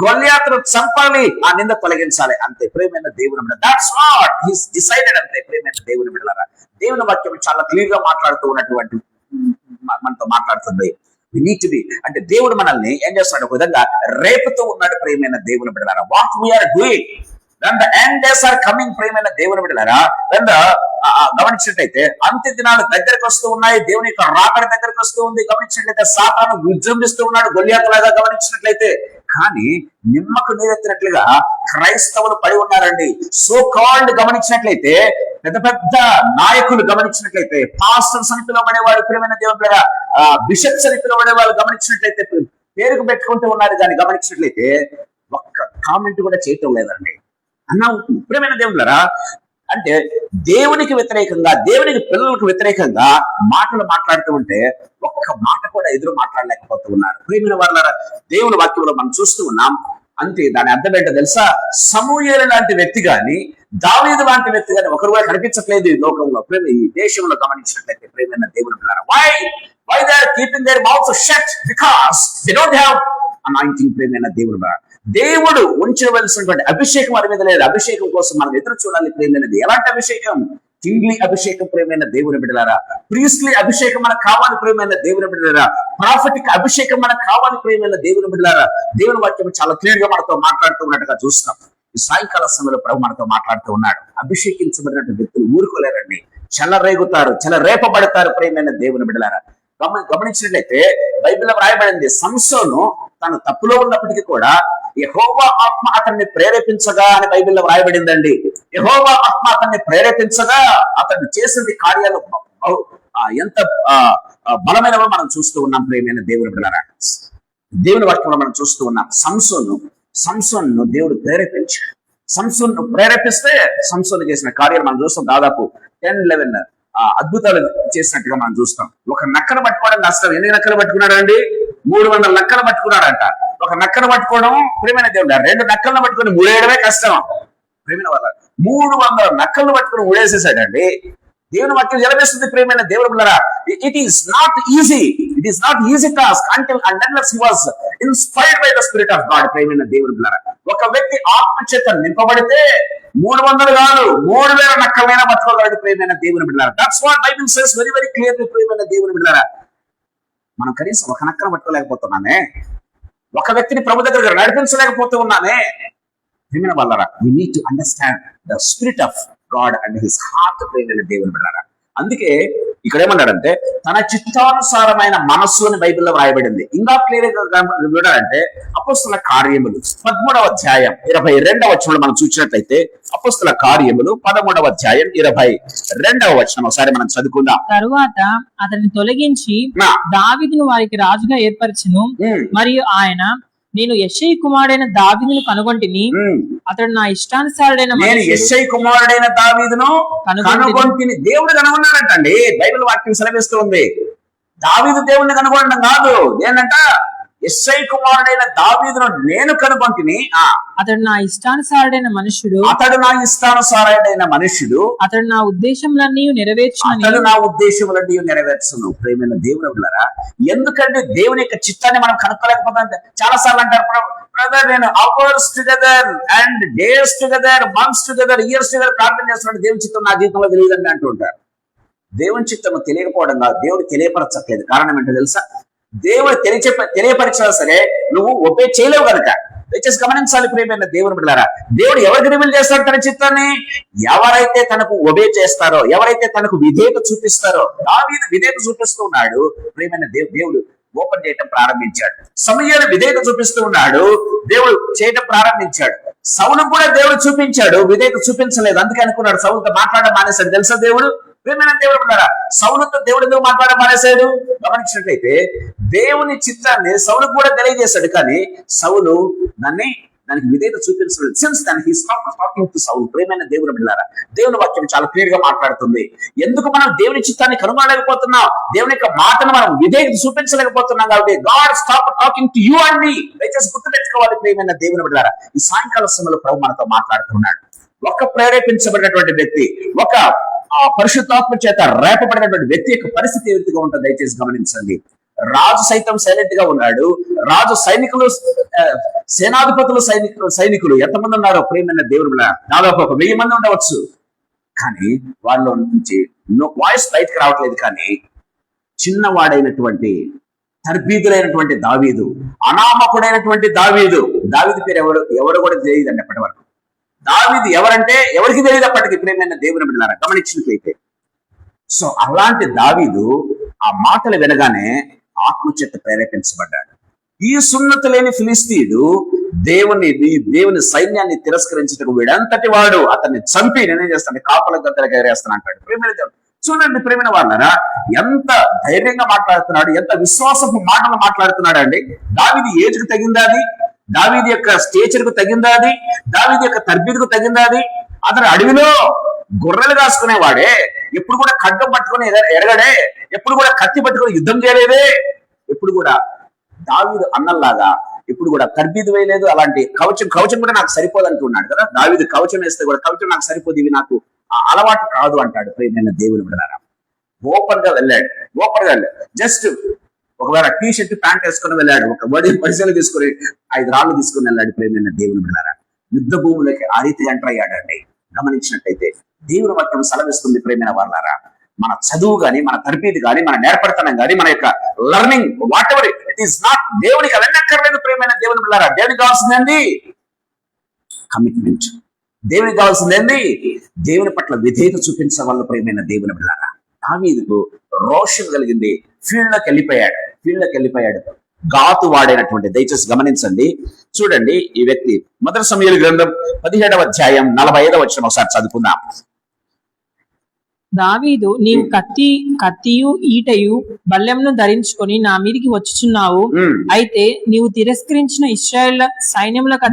గొల్యాతును చంపాలి, ఆ నింద తొలగించాలి, అంతే. ప్రియమైన దేవుని బిడ్డ, దట్స్ వాట్ హీస్ డిసైడెడ్, అంతే. ప్రియమైన దేవుని బిడ్డలారా, దేవుని వాక్యం చాలా క్లియర్ గా మాట్లాడుతూ ఉన్నటువంటి మనతో మాట్లాడుతుంది. అంటే దేవుడు మనల్ని ఏం చేస్తున్నాడు? ఒక విధంగా రేపుతూ ఉన్నాడు. ప్రియమైన దేవుని బిడ్డలారా, what we are doing when the end days are coming, ప్రియమైన దేవుని బిడ్డలారా, గమనించినట్లయితే అంత్య దినాలు దగ్గరకు వస్తూ ఉన్నాయి, దేవుని యొక్క రాకడ దగ్గరకు వస్తూ ఉంది. గమనించినట్లయితే సాతాను విజృంభిస్తూ ఉన్నాడు గొల్యాతులాగా. గమనించినట్లయితే కానీ నిమ్మకు నీరెత్తినట్లుగా క్రైస్తవులు పడి ఉన్నారండి. సో కాల్డ్ గమనించినట్లయితే పెద్ద పెద్ద నాయకులు, గమనించినట్లయితే పాస్టర్స్ అని పిలువబడేవాడు, ప్రియమైన దేవుని బిడ్డ బిషప్స్ అని పిలువబడేవాళ్ళు, గమనించినట్లయితే పేరుకు పెట్టుకుంటూ ఉన్నారు. కానీ గమనించినట్లయితే ఒక్క కామెంట్ కూడా చేయటం లేదండి. అన్నా ప్రియమైన దేవుళ్ళరా, అంటే దేవునికి వ్యతిరేకంగా, దేవునికి పిల్లలకు వ్యతిరేకంగా మాటలు మాట్లాడుతూ ఉంటే ఒక్క మాట కూడా ఎదురు మాట్లాడలేకపోతూ ఉన్నారు. ప్రియమైన వాళ్ళారా, దేవుని వాక్యంలో మనం చూస్తూ ఉన్నాం. అంతే, దాని అర్థం ఏంటో తెలుసా? సమూయేలు లాంటి వ్యక్తి గాని, దావీదు లాంటి వ్యక్తి గాని ఒకరు కూడా కనిపించట్లేదు ఈ లోకంలో, ఈ దేశంలో గమనించినట్లయితే. ప్రియమైన దేవుని పిల్లరా, why they are keeping their mouths shut? Because they don't have anointing. ప్రియమైన దేవుని పిల్లరా, దేవుడు ఉంచవలసినటువంటి అభిషేకం వారి మీద లేదు. అభిషేకం కోసం మనం ఎదురు చూడాలి. ప్రియమైనది ఎలాంటి అభిషేకం? కింగ్లీ అభిషేకం. ప్రియమైన దేవుని బిడ్డలారా, ప్రీస్లీ అభిషేకం మనకు కావాలి. ప్రియమైన దేవుని బిడ్డలారా, ప్రాఫిటిక్ అభిషేకం మనకు కావాలి. ప్రియమైన దేవుని బిడ్డలారా, దేవుని వాక్యం చాలా క్లియర్ గా మనతో మాట్లాడుతూ ఉన్నట్టుగా చూస్తాం. ఈ సాయంకాల సమయంలో ప్రభు మనతో మాట్లాడుతూ ఉన్నాడు. అభిషేకించబడినటువంటి వ్యక్తులు ఊరుకోలేరండి, చెలరేగుతారు, చెలరేపబడతారు. ప్రియమైన దేవుని బిడ్డలారా, గమనించినట్లయితే బైబిల్లో రాయబడింది, సంసోను తను తప్పులో ఉన్నప్పటికీ కూడా యెహోవా ఆత్మ అతన్ని ప్రేరేపించగా అని బైబిల్లో రాయబడిందండి. యెహోవా ఆత్మ అతన్ని ప్రేరేపించగా అతన్ని చేసిన కార్యాలు ఎంత బలమైనవో మనం చూస్తూ ఉన్నాం. ప్రియమైన దేవుని బిడ్డలారా, దేవుని వాక్యంలో మనం చూస్తూ ఉన్నాం. సంసోన్ను దేవుడు ప్రేరేపించాడు. సంసోన్ను ప్రేరేపిస్తే సంసోను చేసిన కార్యాలు మనం చూస్తాం. దాదాపు 10-11 అద్భుతాలు చేసినట్టుగా మనం చూస్తాం. ఒక నక్కను పట్టుకోవడం కష్టం. ఎన్ని నక్కలు పట్టుకున్నాడు అండి? 300 నక్కలు పట్టుకున్నాడంట. ఒక నక్కను పట్టుకోవడం, ప్రియమైన దేవుడు, 2 నక్కలను పట్టుకుని ముడేయడమే కష్టం. ప్రియమైన వాళ్ళ 300 నక్కలను పట్టుకుని ముడేసేసాడండి. దేవుని వాక్యం జలవేస్తుంది. ప్రియమైన దేవుడు బిడ్డలారా, it is not easy task until and unless he was inspired by the spirit of God. ప్రియమైన దేవుడు బిడ్డలారా, ఒక వ్యక్తి ఆత్మచేత నింపబడితే 300 కాదు 3000 నక్కలైనా పట్టుకోగలడు. ప్రియమైన దేవుని బిడ్డలారా, that's what Bible says very very clearly. ప్రియమైన దేవుని బిడ్డలారా, మనం కనీసం ఒక నక్కను పట్టుకోలేకపోతున్నామే, ఒక వ్యక్తిని ప్రభు దగ్గర నడిపించలేకపోతూ ఉన్నామే. ప్రియమైన వాళ్ళారా, we need to understand the spirit of God and his heart. ప్రియమైన దేవుని బిడ్డలారా, అందుకే ఇక్కడ ఏమన్నాడంటే తన చిత్తానుసారమైన మనస్సు అని బైబిల్లో రాయబడింది. ఇంకా క్లియర్ గా చూడాలంటే అపోస్తల కార్యములు 13వ అధ్యాయం 22వ వచనంలో మనం చూసినట్లయితే, అపోస్తల కార్యములు 13వ అధ్యాయం 22వ వచనం ఒకసారి మనం చదువుకుందాం. తరువాత అతన్ని తొలగించి దావీదును వారికి రాజుగా ఏర్పరచును. మరియు ఆయన, నేను యెష్షయి కుమారుడైన దావీదును కనుగొంటిని, అతడు నా ఇష్టానుసారుడైన దావీదును కనుగొంటిని. దేవుడు కనుగొన్నాడంటండి. బైబిల్ వాక్యం సెలవిస్తూ ఉంది. దావీదు దేవుడిని కనుగొనడం కాదు, ఏంటంట యెష్షయి కుమారుడైన దావీదును నేను కనుగొంటిని. అతడు నా ఇష్టానుసారుడైన మనుషుడు, అతడు నా ఉద్దేశములన్నీ నెరవేర్చును. ప్రియమైన దేవుని బిడ్డలారా, ఎందుకంటే దేవుని యొక్క చిత్తాన్ని మనం కనుక్కోలేకపోతాం. చాలా సార్లు అంటారు, బ్రదర్ నేను hours together and days together, months together, years together ప్రార్థన చేస్తున్నాడు, దేవుని చిత్తం నా జీవితంలో తెలియదని అంటూ ఉంటారు. దేవుని చిత్తము తెలియకపోవడం కాదు, దేవుడు తెలియపరచట్లేదు. కారణం ఏంటో తెలుసా? దేవుడు తెలియపరిచినా సరే నువ్వు ఒబే చేయలేవు కనుక. దయచేసి గమనించాలి ప్రియమైన దేవుని బిడ్డలారా, దేవుడు ఎవరికి రివీల్ చేస్తాడు తన చిత్తాన్ని? ఎవరైతే తనకు ఒబే చేస్తారో, ఎవరైతే తనకు విధేయత చూపిస్తారో. దావీదు విధేయత చూపిస్తూ ఉన్నాడు. ప్రియమైన దేవుడు ఓపెన్ చేయటం ప్రారంభించాడు. సమూయేలు విధేయత చూపిస్తూ ఉన్నాడు, దేవుడు చేయటం ప్రారంభించాడు. సౌలు కూడా దేవుడు చూపించాడు, విధేయత చూపించలేదు. అందుకే అనుకున్నాడు సౌలుతో మాట్లాడడం మానేశాడు. తెలుసా దేవుడు? ప్రియమైన దేవుడు ఉన్నారా, సౌలుతో దేవుడు ఎందుకు మాట్లాడడం మానేశాడు? గమనించినట్లయితే దేవుని చిత్తాన్ని సౌలుకు కూడా తెలియజేశాడు, కానీ సౌలు దానికి విధేయత చూపించలేదు. Since then he stopped talking to Saul. ప్రియమైన దేవుని బిడ్డలారా, దేవుని వాక్యం చాలా క్లియర్ గా మాట్లాడుతుంది. ఎందుకు మనం దేవుని చిత్తాన్ని కనుగొనలేకపోతున్నాం? దేవుని యొక్క మాటను మనం విధేయత చూపించలేకపోతున్నాం కాబట్టి God stop talking to you and me. దయచేసి గుర్తుపెట్టుకోవాలి ప్రియమైన దేవుని బిడ్డలారా, ఈ సాయంకాల సమయంలో ప్రభు మనతో మాట్లాడుతున్నాడు. ఒక ప్రేరేపించబడినటువంటి వ్యక్తి, ఒక పరిశుద్ధాత్మ చేత రేపబడినటువంటి వ్యక్తి యొక్క పరిస్థితి ఏ విధంగా ఉంటుంది దయచేసి గమనించండి. రాజు సైతం సైలెంట్ గా ఉన్నాడు. రాజు సైనికులు, సేనాధిపతులు, సైనికులు ఎంతమంది ఉన్నారో ప్రియమైన దేవుడు, దాదాపు 1000 మంది ఉండవచ్చు. కానీ వాళ్ళలో నుంచి వాయిస్ బయటకు రావట్లేదు. కానీ చిన్నవాడైనటువంటి తర్బీదులైనటువంటి దావీదు, అనామకుడైనటువంటి దావీదు పేరు ఎవరు కూడా తెలియదండి అప్పటి వరకు. దావీదు ఎవరంటే ఎవరికి తెలియదు అప్పటికి. ప్రియమైన దేవుని బిడ్డలారా, గమనించినట్లయితే సో అలాంటి దావీదు ఆ మాటలు వినగానే ఆత్మచేత ప్రేరేపించబడ్డాడు. ఈ సున్నత లేని ఫిలిస్తీయుడు దేవుని సైన్యాన్ని తిరస్కరించటకు వీడంతటి వాడు అతన్ని చంపి నేనేం చేస్తాను, కాపుల గద్దెలకు ఎగరేస్తాను అంటాడు. ప్రియమైన దేవుడు చూడండి, ప్రియమైన వాళ్ళరా, ఎంత ధైర్యంగా మాట్లాడుతున్నాడు, ఎంత విశ్వాసపు మాటలు మాట్లాడుతున్నాడు అండి. దావీదు ఏజ్కు తగిందా అది? దావీదు యొక్క స్టేచర్ కు తగిందా అది? దావీదు యొక్క తర్బీదుకు తగిందా అది? అతను అడవిలో గొర్రెలు కాసుకునేవాడే, ఎప్పుడు కూడా ఖడ్గం పట్టుకుని ఎరగడే, ఎప్పుడు కూడా కత్తి పట్టుకుని యుద్ధం చేయలేదే, ఎప్పుడు కూడా దావీదు అన్నల్లాగా ఇప్పుడు కూడా తర్బీదు వేయలేదు. అలాంటి కవచం కూడా నాకు సరిపోదు అంటున్నాడు కదా. దావీదు కవచం వేస్తే కూడా కవచం నాకు సరిపోదు, ఇవి నాకు అలవాటు కాదు అంటాడు. ప్రియమైన దేవుని బిడ్డలారా, ఓపెన్ గా వెళ్ళాడు. జస్ట్ ఒకవేళ టీ షర్ట్ ప్యాంట్ వేసుకుని వెళ్ళాడు, ఒక పైసలు తీసుకుని 5 రాళ్ళు తీసుకుని వెళ్ళాడు. ప్రియమైన దేవుని బిడ్డలారా, యుద్ధ భూములకి ఆ రీతి ఎంటర్ అయ్యాడండి. గమనించినట్టయితే దేవుని వాక్యం సెలవిస్తుంది. ప్రియమైన వాళ్ళారా, మన చదువు గాని, మన తర్బీదు గాని, మన నేర్పడతనం గాని, మన యొక్క learning what ever it is not, దేవునికి అవన్నక్కర్లేదు. ప్రియమైన దేవుని బిడ్డలారా, దేవునికి కావాల్సిందేంది? కమిట్మెంట్. దేవునికి కావాల్సిందేంది? దేవుని పట్ల విధేయత చూపించే వాళ్ళు. ప్రియమైన దేవుని బిడ్డలారా, దావీదుకు రోషం కలిగింది. ఫీల్డ్ లోకి వెళ్ళిపోయాడు. గాతు వాడైనటువంటి, దయచేసి గమనించండి, చూడండి ఈ వ్యక్తి. మొదటి సమూయేలు గ్రంథం 17వ అధ్యాయం 45వ వచనం ఒకసారి చదువుకుందాం. దావీదు, నీవు కత్తియు ఈటయు బల్లెంను ధరించుకొని నా మీదికి వచ్చుచున్నావు. అయితే నీవు తిరస్కరించిన ఇశ్రాయేల్ సైన్యములకు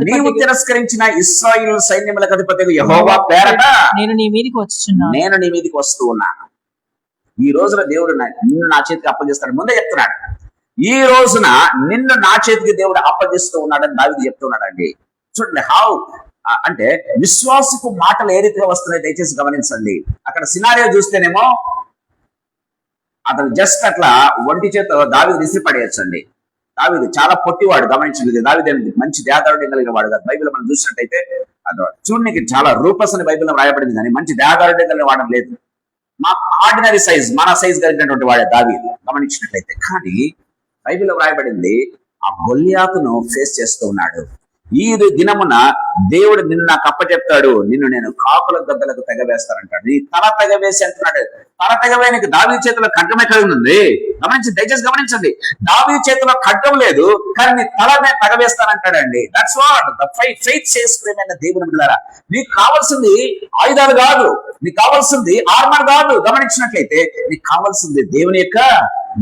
అధిపతి యెహోవా పేరట నేను నీ మీదికి వస్తూ ఉన్నాను. ఈ రోజున దేవుడు నిన్ను నా చేతికి అప్పగిస్తాడు. ముందే చెప్తున్నాడు, ఈ రోజున నిన్ను నా చేతికి దేవుడు అప్పగిస్తూ ఉన్నాడని దావీదు చెప్తున్నాడండి. చూడండి హౌ అంటే విశ్వాసపు మాటలు ఏ రీతిగా వస్తున్నాయి దయచేసి గమనించండి. అక్కడ సినారియో చూస్తేనేమో అతను జస్ట్ అట్లా ఒంటి చేత దావీదు విసిరి పడేయచ్చండి. దావీదు చాలా పొట్టివాడు. గమనించండి, దావీదు మంచి దేహదారుడ్యం కలిగిన వాడు కాదు. బైబిల్ మనం చూసినట్టయితే అది చూడడానికి చాలా రూపస్ అని బైబిల్లో రాయబడింది, కానీ మంచి దేహదారుడ్యం కలిగిన వాడడం లేదు. మా ఆర్డినరీ సైజ్, మన సైజ్ కలిగినటువంటి వాడే దావీదు గమనించినట్లయితే. కానీ బైబిల్లో రాయబడింది, ఆ గొల్యాతును ఫేస్ చేస్తూ ఉన్నాడు. ఈ దినమున దేవుడు నిన్ను నాకు అప్పచెప్తాడు, నిన్ను నేను కాకుల గద్దలకు తెగవేస్తానంటాడు. నీ తల తెగవేసి అంటున్నాడు. తల తెగవేయడానికి దావీదు చేతిలో ఖడ్గం ఎక్కడ ఉంది? దయచేసి గమనించండి, దావీదు చేతిలో ఖడ్గం లేదు, కానీ నీ తలనే తెగవేస్తానంటాడండి. That's what the faith says. ప్రియమైన దేవుని బిడ్డలారా, నీకు కావాల్సింది ఆయుధాలు కాదు, నీకు కావాల్సింది ఆర్మర్ కాదు. గమనించినట్లయితే నీకు కావాల్సింది దేవుని యొక్క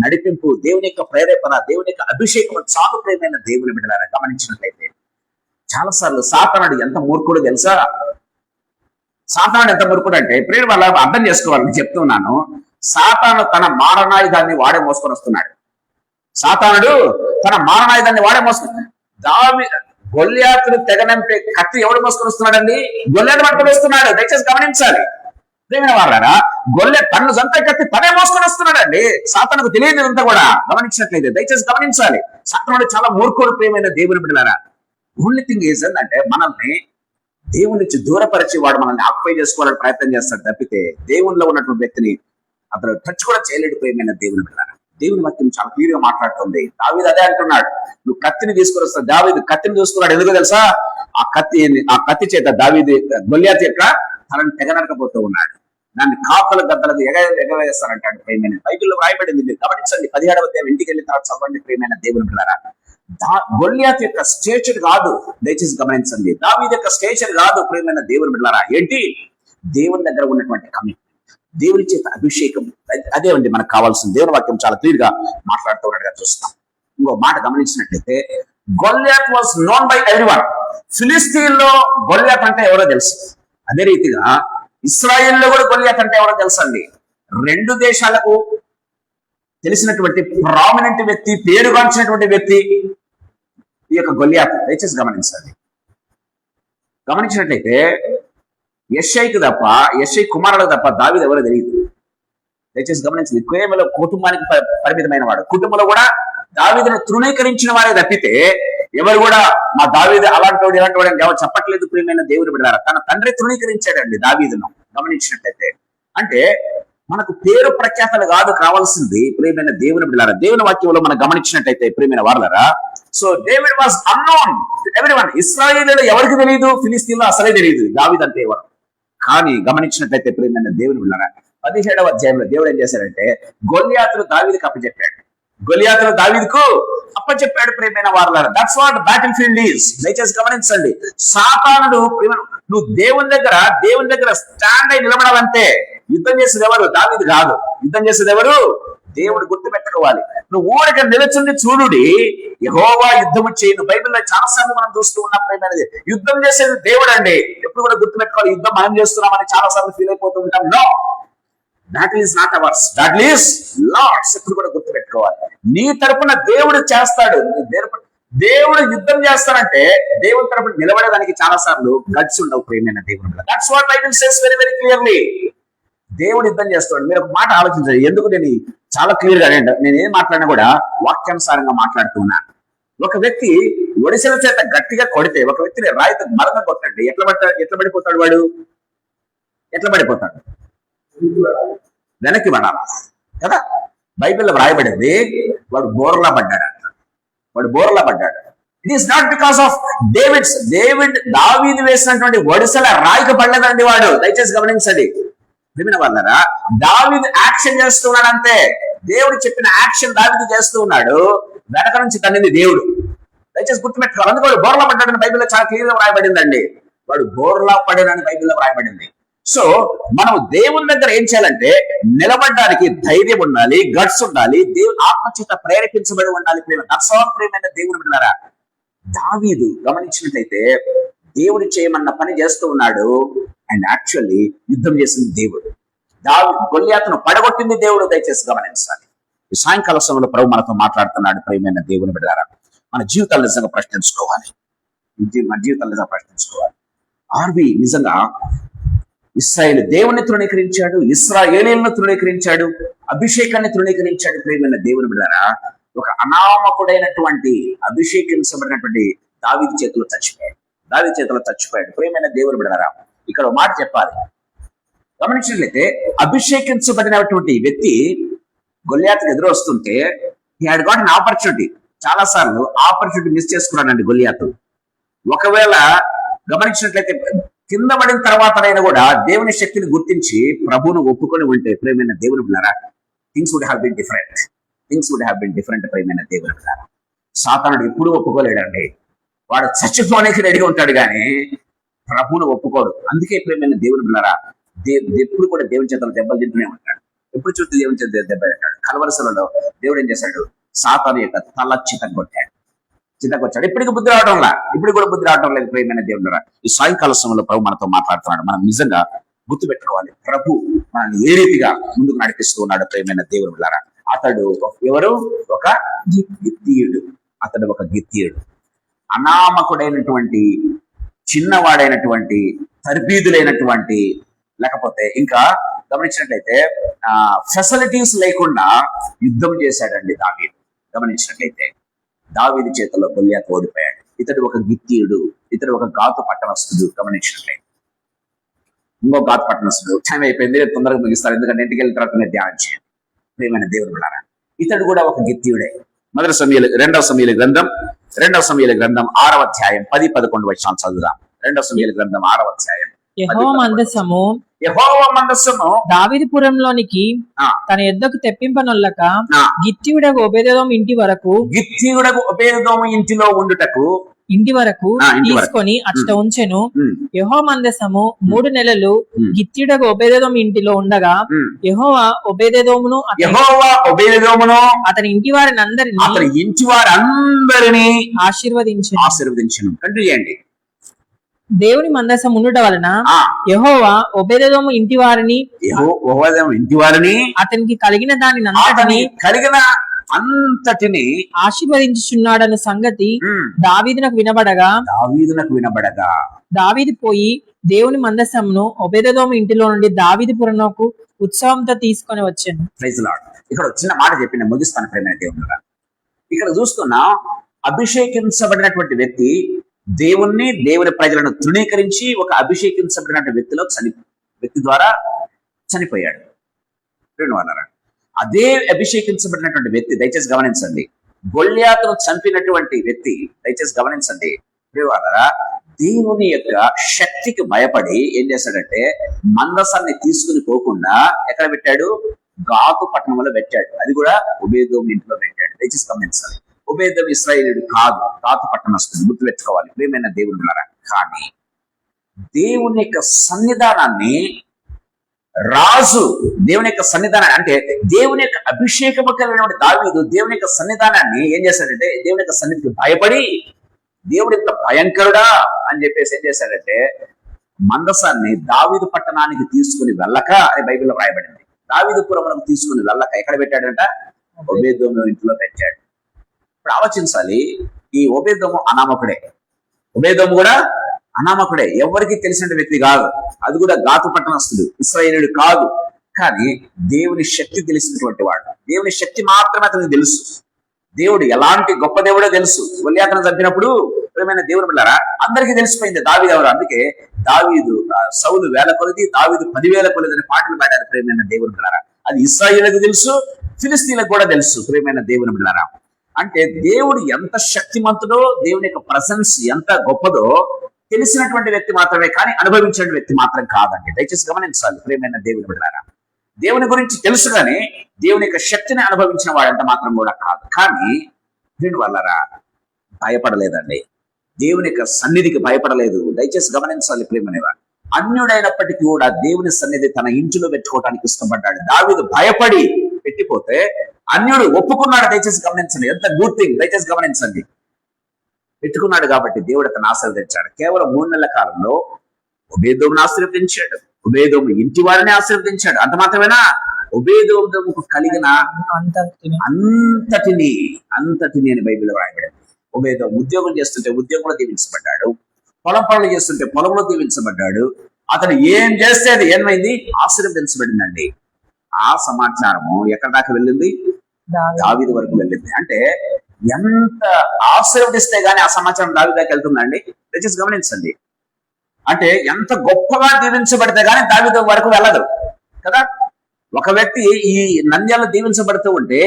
నడిపింపు, దేవుని యొక్క ప్రేరేపణ, దేవుని యొక్క అభిషేకం చాలు. ప్రియమైన దేవుని బిడ్డలారా, గమనించినట్లయితే చాలా సార్లు సాతానుడు ఎంత మూర్ఖుడు తెలుసా? సాతానుడు ఎంత మూర్ఖుడు అంటే, ప్రేమ వల్ల అర్థం చేసుకోవాలని చెప్తున్నాను. సాతాను తన మారణాయుధాన్ని వాడే మోసుకొని వస్తున్నాడు. గొల్యాతును తెగనంపే కత్తి ఎవడు మోసుకొని వస్తున్నాడండి? గొల్యాతు పట్టుకొని వస్తున్నాడు. దయచేసి గమనించాలి. ప్రేమైన వాళ్ళారా, తన్ను చంపే కత్తి తనే మోసుకొని వస్తున్నాడండి. సాతానుకు తెలియదు అంతా కూడా. గమనించినట్లయితే దయచేసి గమనించాలి, సాతానుడు చాలా మూర్ఖుడు. ప్రియమైన దేవుని బిడ్డలారా, ఓన్లీ థింగ్ ఈజ్ అంటే మనల్ని దేవుని నుంచి దూరపరిచి వాడు మనల్ని ఆక్యుపై చేసుకోవాలని ప్రయత్నం చేస్తాడు తప్పితే దేవునిలో ఉన్నటువంటి వ్యక్తిని అతను టచ్ కూడా చేయలేడు. ప్రియమైన దేవుని బిడ్డలారా, దేవుని వాక్యం చాలా క్లియర్ గా మాట్లాడుతుంది. దావీదు అదే అంటున్నాడు, నువ్వు కత్తిని తీసుకొని వస్తావు. దావీదు కత్తిని తీసుకున్నాడు. ఎందుకు తెలుసా? ఆ కత్తి చేత దావీదు గొల్యాతు యొక్క తనని తెగనరకపోతూ ఉన్నాడు. దాన్ని కాకుల గద్దలకు ఎగవేస్తారంటాడు. ప్రియమైన బైబిల్లో రాయబడింది, మీరు గమనించండి. 17వ అధ్యాయం ఇంటికి వెళ్ళిన తర్వాత చదవండి. ప్రియమైన దేవుని బిడ్డలారా, గొల్యాతు యొక్క స్టేచర్ కాదు, దయచేసి గమనించండి. దావీదు యొక్క స్టేచర్ కాదు. ప్రియమైన దేవుని బిడ్డలారా, ఏంటి? దేవుని దగ్గర ఉన్నటువంటి కమిట్మెంట్, దేవుని చేత అభిషేకం, అదే అండి మనకు కావాల్సింది. దేవుని వాక్యం చాలా క్లియర్ గా మాట్లాడుతూ ఉన్నట్టుగా చూస్తాం. ఇంకో మాట గమనించినట్లయితే, Goliath was known by everyone. ఫిలిస్తీన్లో గొల్యాత్ అంటే ఎవరో తెలుసు. అదే రీతిగా ఇశ్రాయేల్లో కూడా గొల్యాత్ అంటే ఎవరో తెలుసండి. 2 దేశాలకు తెలిసినటువంటి ప్రామినెంట్ వ్యక్తి, పేరుగాంచినటువంటి వ్యక్తి ఈ యొక్క గొల్యాతు. దయచేసి గమనించినట్లయితే యెషైకి తప్ప, యెషై కుమారులకు తప్ప దావీదు ఎవరో తెలియదు. దయచేసి గమనించింది. కేవలం కుటుంబానికి పరిమితమైన వాడు. కుటుంబంలో కూడా దావీదును తృణీకరించిన వారే తప్పితే ఎవరు కూడా మా దావీదు అలాంటి వాడు ఇలాంటి వాడు అని ఎవరు చెప్పట్లేదు. ప్రియమైన దేవుని బిడ్డలారా, తన తండ్రి తృణీకరించాడండి దావీదును. గమనించినట్లయితే అంటే మనకు పేరు ప్రఖ్యాతలు కాదు కావాల్సింది. ప్రియమైన దేవుని బిడ్డలారా, దేవుని వాక్యంలో మనం గమనించినట్టయితే ప్రియమైన వారలారా, so David was unknown everyone. ఇశ్రాయేలులో ఎవరికి తెలియదు, ఫిలిస్తీన్లో అసలే తెలియదు దావీదు అంటే ఎవరు. కానీ గమనించినట్లయితే ప్రియమైన దేవుని బిడ్డలారా, 17వ అధ్యాయంలో దేవుడు ఏం చేశాడంటే గొల్యాతును దావీదుకు అప్పచెప్పాడు. ప్రియమైన వారలారా, that's what battle field is. దయచేసి గమనించండి, సాతానుడు నువ్వు దేవుని దగ్గర స్టాండ్ అయి నిలబడాలంటే యుద్ధం చేసేది ఎవరు? దావీదు కాదు. యుద్ధం చేసేది ఎవరు? దేవుడు గుర్తుపెట్టుకోవాలి. నువ్వు ఊరిక నిలచుండి చూడుడి, యెహోవా యుద్ధము చేయను. బైబిల్లో చాలాసార్లు మనం చూస్తూ ఉన్నాం ప్రేమైనది. యుద్ధం చేసేది దేవుడు అండి. ఎప్పుడు కూడా గుర్తుపెట్టుకోవాలి, యుద్ధం మనం చేస్తున్నామని చాలా సార్లు ఫీల్ అయిపోతూ ఉంటాం. No, that is not ours, that is Lord's. ఎప్పుడు కూడా గుర్తుపెట్టుకోవాలి, నీ తరపున దేవుడు చేస్తాడు. దేవుడు యుద్ధం చేస్తానంటే దేవుని తరపున నిలబడేదానికి చాలా సార్లు గట్స్ ఉండవు ప్రేమైన దేవుడు. That's what Bible says very very clearly. దేవుడు యుద్ధం చేస్తాడు. మీరు ఒక మాట ఆలోచించండి. ఎందుకు నేను చాలా క్లియర్ గా నేను ఏం మాట్లాడినా కూడా వాక్యానుసారంగా మాట్లాడుతున్నాను. ఒక వ్యక్తి ఒడిసెల చేత గట్టిగా కొడితే, ఒక వ్యక్తిని రాయితో బలంగా కొట్టండి, ఎట్లా పడిపోతాడు వాడు? ఎట్లా పడిపోతాడు? వెనక్కి పడాలా కదా? బైబిల్లో వ్రాయబడింది, వాడు బోర్లా పడ్డాడు. వాడు బోర్లా పడ్డాడు. It is not because of దావీదు వేసినటువంటి ఒడిసెల రాయికి పడలేదండి వాడు. దయచేసి గమనించండి విన్న వాళ్ళరా, దావీదు యాక్షన్ చేస్తున్నాడు అంతే. దేవుడు చెప్పిన యాక్షన్ దావీదు చేస్తూ ఉన్నాడు, వెనక నుంచి తన్నింది దేవుడు. దయచేసి గుర్తుపెట్టుకోవాలి. అందుకే వాడు బోర్లా పడ్డాడని బైబిల్లో చాలా క్లియర్ గా వ్రాయబడిందండి. వాడు బోర్లా పడాడని బైబిల్లో వ్రాయబడింది. సో మనం దేవుని దగ్గర ఏం చేయాలంటే నిలబడడానికి ధైర్యం ఉండాలి, గట్స్ ఉండాలి, దేవుని ఆత్మచేత ప్రేరేపించబడి ఉండాలి. ప్రేమైన దేవుని బిడ్డలారా, దావీదు గమనించినట్లయితే దేవుడు చేయమన్న పని చేస్తూ ఉన్నాడు. అండ్ యాక్చువల్లీ యుద్ధం చేసింది దేవుడు. గొల్లియాతును పడగొట్టింది దేవుడు. దయచేసి గమనించాలి. ఈ సాయంకాల సమయంలో ప్రభు మనతో మాట్లాడుతున్నాడు. ప్రియమైన దేవుని బిడ్డలారా, మన జీవితాలు నిజంగా ప్రశ్నించుకోవాలి. మన జీవితాలు నిజంగా ప్రశ్నించుకోవాలి. ఆర్వి నిజంగా ఇశ్రాయేల్ దేవుని తృణీకరించాడు, ఇశ్రాయేలీయులను తృణీకరించాడు, అభిషేకాన్ని తృణీకరించాడు. ప్రియమైన దేవుని బిడ్డలారా, ఒక అనామకుడైనటువంటి అభిషేకించబడినటువంటి దావీదు చేతిలో చచ్చిపోయాడు. ప్రియమైన దేవుని బిడ్డలారా, ఇక్కడ ఒక మాట చెప్పాలి. గమనించినట్లయితే అభిషేకించబడినటువంటి వ్యక్తి గొల్లియాతుకు ఎదురు వస్తుంటే he had got an opportunity. చాలా సార్లు ఆపర్చునిటీ మిస్ చేసుకున్నాడండి గొల్లియాతు. ఒకవేళ గమనించినట్లయితే కింద పడిన తర్వాతనైనా కూడా దేవుని శక్తిని గుర్తించి ప్రభువును ఒప్పుకొని ఉంటే ప్రియమైన దేవుని బిడ్డలారా, things would have been different. ప్రియమైన దేవుని బిడ్డలారా, సాతానుడు ఎప్పుడూ ఒప్పుకోలేడండి. వాడు చచ్చిపోనికి రెడీగా ఉంటాడు కానీ ప్రభువును ఒప్పుకోడు. అందుకే ప్రియమైన దేవుని బిడ్డలారా, ఎప్పుడు కూడా దేవుని చేతలు దెబ్బలు తింటూనే ఉంటాడు. ఎప్పుడు చూస్తే దేవుని చేత దెబ్బ తింటాడు. కలవరసలలో దేవుడు ఏం చేశాడు? సాతాను యొక్క తల చితగొచ్చాడు. ఇప్పటికి బుద్ధి రావడం లేదు. ప్రియమైన దేవుడు, ఈ సాయంకాల సమయంలో ప్రభు మనతో మాట్లాడుతున్నాడు. మనం నిజంగా గుర్తుపెట్టుకోవాలి, ప్రభు మనల్ని ఏ రీతిగా ముందుకు నడిపిస్తూ ఉన్నాడు. ప్రియమైన దేవుడు బిడ్డలారా, అతడు ఎవరు? ఒక గిత్తీయుడు. అనామకుడైనటువంటి, చిన్నవాడైనటువంటి, తర్బీదులైనటువంటి, లేకపోతే ఇంకా గమనించినట్లయితే ఫెసిలిటీస్ లేకుండా యుద్ధం చేశాడండి దావీదు. గమనించినట్లయితే దావీదు చేతిలో గొల్లియాతు ఓడిపోయాడు. ఇతడు ఒక గిత్తీయుడు, ఇతడు ఒక గాతు పట్టణస్థుడు. గమనించినట్లయితే ఇంకో గాతు పట్టణస్థుడు. టైం అయిపోయింది, తొందరగా ముగిస్తారు, ఎందుకంటే ఇంటికి వెళ్ళిన తర్వాత మీరు ధ్యానం చేయండి. ప్రియమైన దేవుని బిడ్డలారా, ఇతడు కూడా ఒక గిత్తీయుడే. రెండవ సమూయేలు గ్రంథం 6వ అధ్యాయం 10-11 వచనాలు చదువుదాం. 2వ సమూయేలు గ్రంథం 6వ అధ్యాయం. యెహోవా మందసము దావీదుపురంలోనికి తన యొద్దకు తెప్పింపనొల్లక గిత్తీయుడగు ఓబేదెదోము ఇంటిలో ఉండుటకు తీసుకొని అచ్చట ఉంచెను. యెహోవా మందసము 3 నెలలు గిత్తీయుడగు ఓబేదెదోము ఇంటిలో ఉండగా యెహోవా ఓబేదెదోమును అతని ఇంటి వారినందరినీ ఆశీర్వదించెను. కంటిన్యూ చేయండి. దేవుని మందసం ఉండుట వలన యెహోవా ఓబేదెదోము ఇంటి వారిని అతనికి కలిగిన అంతటిని ఆశీర్వదించుచున్నాడన్న సంగతి దావీదునకు వినబడగా దావీదు పోయి దేవుని మందసమును ఓబేదెదోము ఇంటిలో నుండి దావీదుపురమునకు ఉత్సవంతో తీసుకొని వచ్చాను. ఇక్కడ చిన్న మాట చెప్పిన ముగిస్తాను. ప్రేమైన దేవుని, ఇక్కడ చూస్తున్నా అభిషేకించబడినటువంటి వ్యక్తి దేవుని ప్రజలను తృణీకరించి ఒక అభిషేకించబడిన వ్యక్తి ద్వారా చనిపోయాడు. అదే అభిషేకించబడినటువంటి వ్యక్తి, దయచేసి గమనించండి, గొల్లియాతును చంపినటువంటి వ్యక్తి, దయచేసి గమనించండి, దేవుని యొక్క శక్తికి భయపడి ఏం చేశాడంటే మందసాన్ని తీసుకుని పోకుండా ఎక్కడ పెట్టాడు? గాతు పట్టణంలో పెట్టాడు. అది కూడా ఓబేదెదోము ఇంటిలో పెట్టాడు. దయచేసి గమనించాలి, ఓబేదెదోము ఇశ్రాయేలీయుడు కాదు, గాతు పట్టణస్థుడు. గుర్తుపెట్టుకోవాలి ప్రియమైన దేవుని బిడ్డలారా. కానీ దేవుని యొక్క సన్నిధానాన్ని రాజు దేవుని యొక్క సన్నిధానాన్ని, అంటే దేవుని యొక్క అభిషేకము కలిగినటువంటి దావీదు దేవుని యొక్క సన్నిధానాన్ని ఏం చేశాడంటే, దేవుని యొక్క సన్నిధికి భయపడి దేవుడు ఇంత భయంకరుడా అని చెప్పేసి ఏం చేశాడంటే, మందసాన్ని దావీదు పట్టణానికి తీసుకుని వెళ్ళక అని బైబిల్లో రాయబడింది. దావీదుపురమునకు తీసుకుని వెళ్ళక ఎక్కడ పెట్టాడంట? ఒబేదోము ఇంట్లో పెట్టాడు. ఇప్పుడు ఆలోచించాలి, ఈ ఒబేదోము అనామకుడే, ఒబేదోము కూడా అనామకుడే, ఎవరికి తెలిసిన వ్యక్తి కాదు, అది కూడా గాతు పట్టణస్థుడు, ఇశ్రాయేలుడు కాదు. కానీ దేవుని శక్తి తెలిసినటువంటి వాడు, దేవుని శక్తి మాత్రమే అతనికి తెలుసు. దేవుడు ఎలాంటి గొప్ప దేవుడో తెలుసు. గొల్యాతును చంపినప్పుడు ప్రియమైన దేవుని బిడ్డలారా అందరికీ తెలిసిపోయింది దావీదు ఎవరు. అందుకే దావీదు సౌలు 1000 కొలది, దావీదు 10,000 కొలది అని పాటలు పాడారు ప్రియమైన దేవుని బిడ్డలారా. అది ఇశ్రాయేలుకు తెలుసు, ఫిలిస్తీన్లకు కూడా తెలుసు ప్రియమైన దేవుని బిడ్డలారా. అంటే దేవుడు ఎంత శక్తిమంతుడో, దేవుని యొక్క ప్రశంస ఎంత గొప్పదో తెలిసినటువంటి వ్యక్తి మాత్రమే, కానీ అనుభవించిన వ్యక్తి మాత్రం కాదండి. దయచేసి గమనించాలి ప్రియమైన దేవుని బిడ్డలారా. దేవుని గురించి తెలుసు కానీ దేవుని యొక్క శక్తిని అనుభవించిన వాడంత మాత్రం కూడా కాదు. కానీ దీని వల్లరా భయపడలేదండి, దేవుని యొక్క సన్నిధికి భయపడలేదు. దయచేసి గమనించాలి ప్రియమైనవాడు. అన్యుడైనప్పటికీ కూడా దేవుని సన్నిధి తన ఇంటిలో పెట్టుకోవడానికి ఇష్టపడ్డాడు. దావీదు భయపడి పెట్టిపోతే అన్యుడు ఒప్పుకున్నాడు. దయచేసి గమనించండి, ఎంత గుడ్ థింగ్. దయచేసి గమనించండి, పెట్టుకున్నాడు కాబట్టి దేవుడు అతను ఆశీర్వదించాడు. కేవలం 3 నెలల కాలంలో ఒబేదోమును ఆశీర్వదించాడు, ఒబేదోము ఇంటి వారిని ఆశీర్వదించాడు. అంత మాత్రమేనా? ఒబేదోముకు కలిగిన అంతటిని అని బైబిల్లో రాయబడింది. ఒబేదోము ఉద్యోగం చేస్తుంటే ఉద్యోగంలో దీవించబడ్డాడు, పొలం పనులు చేస్తుంటే పొలంలో దీవించబడ్డాడు. అతను ఏం చేస్తే అది ఏమైంది? ఆశీర్వదించబడిందండి. ఆ సమాచారము ఎక్కడి దాకా వెళ్ళింది? దావీదు వరకు వెళ్ళింది. అంటే ఎంత ఆశీర్వదిస్తే గానీ ఆ సమాచారం దావీదు దాకా వెళ్తుందండి. దయచేసి గమనించండి, అంటే ఎంత గొప్పగా దీవించబడితే గానీ దావీదు వరకు వెళ్ళదు కదా. ఒక వ్యక్తి ఈ నంద్యాలలో దీవించబడుతూ ఉంటే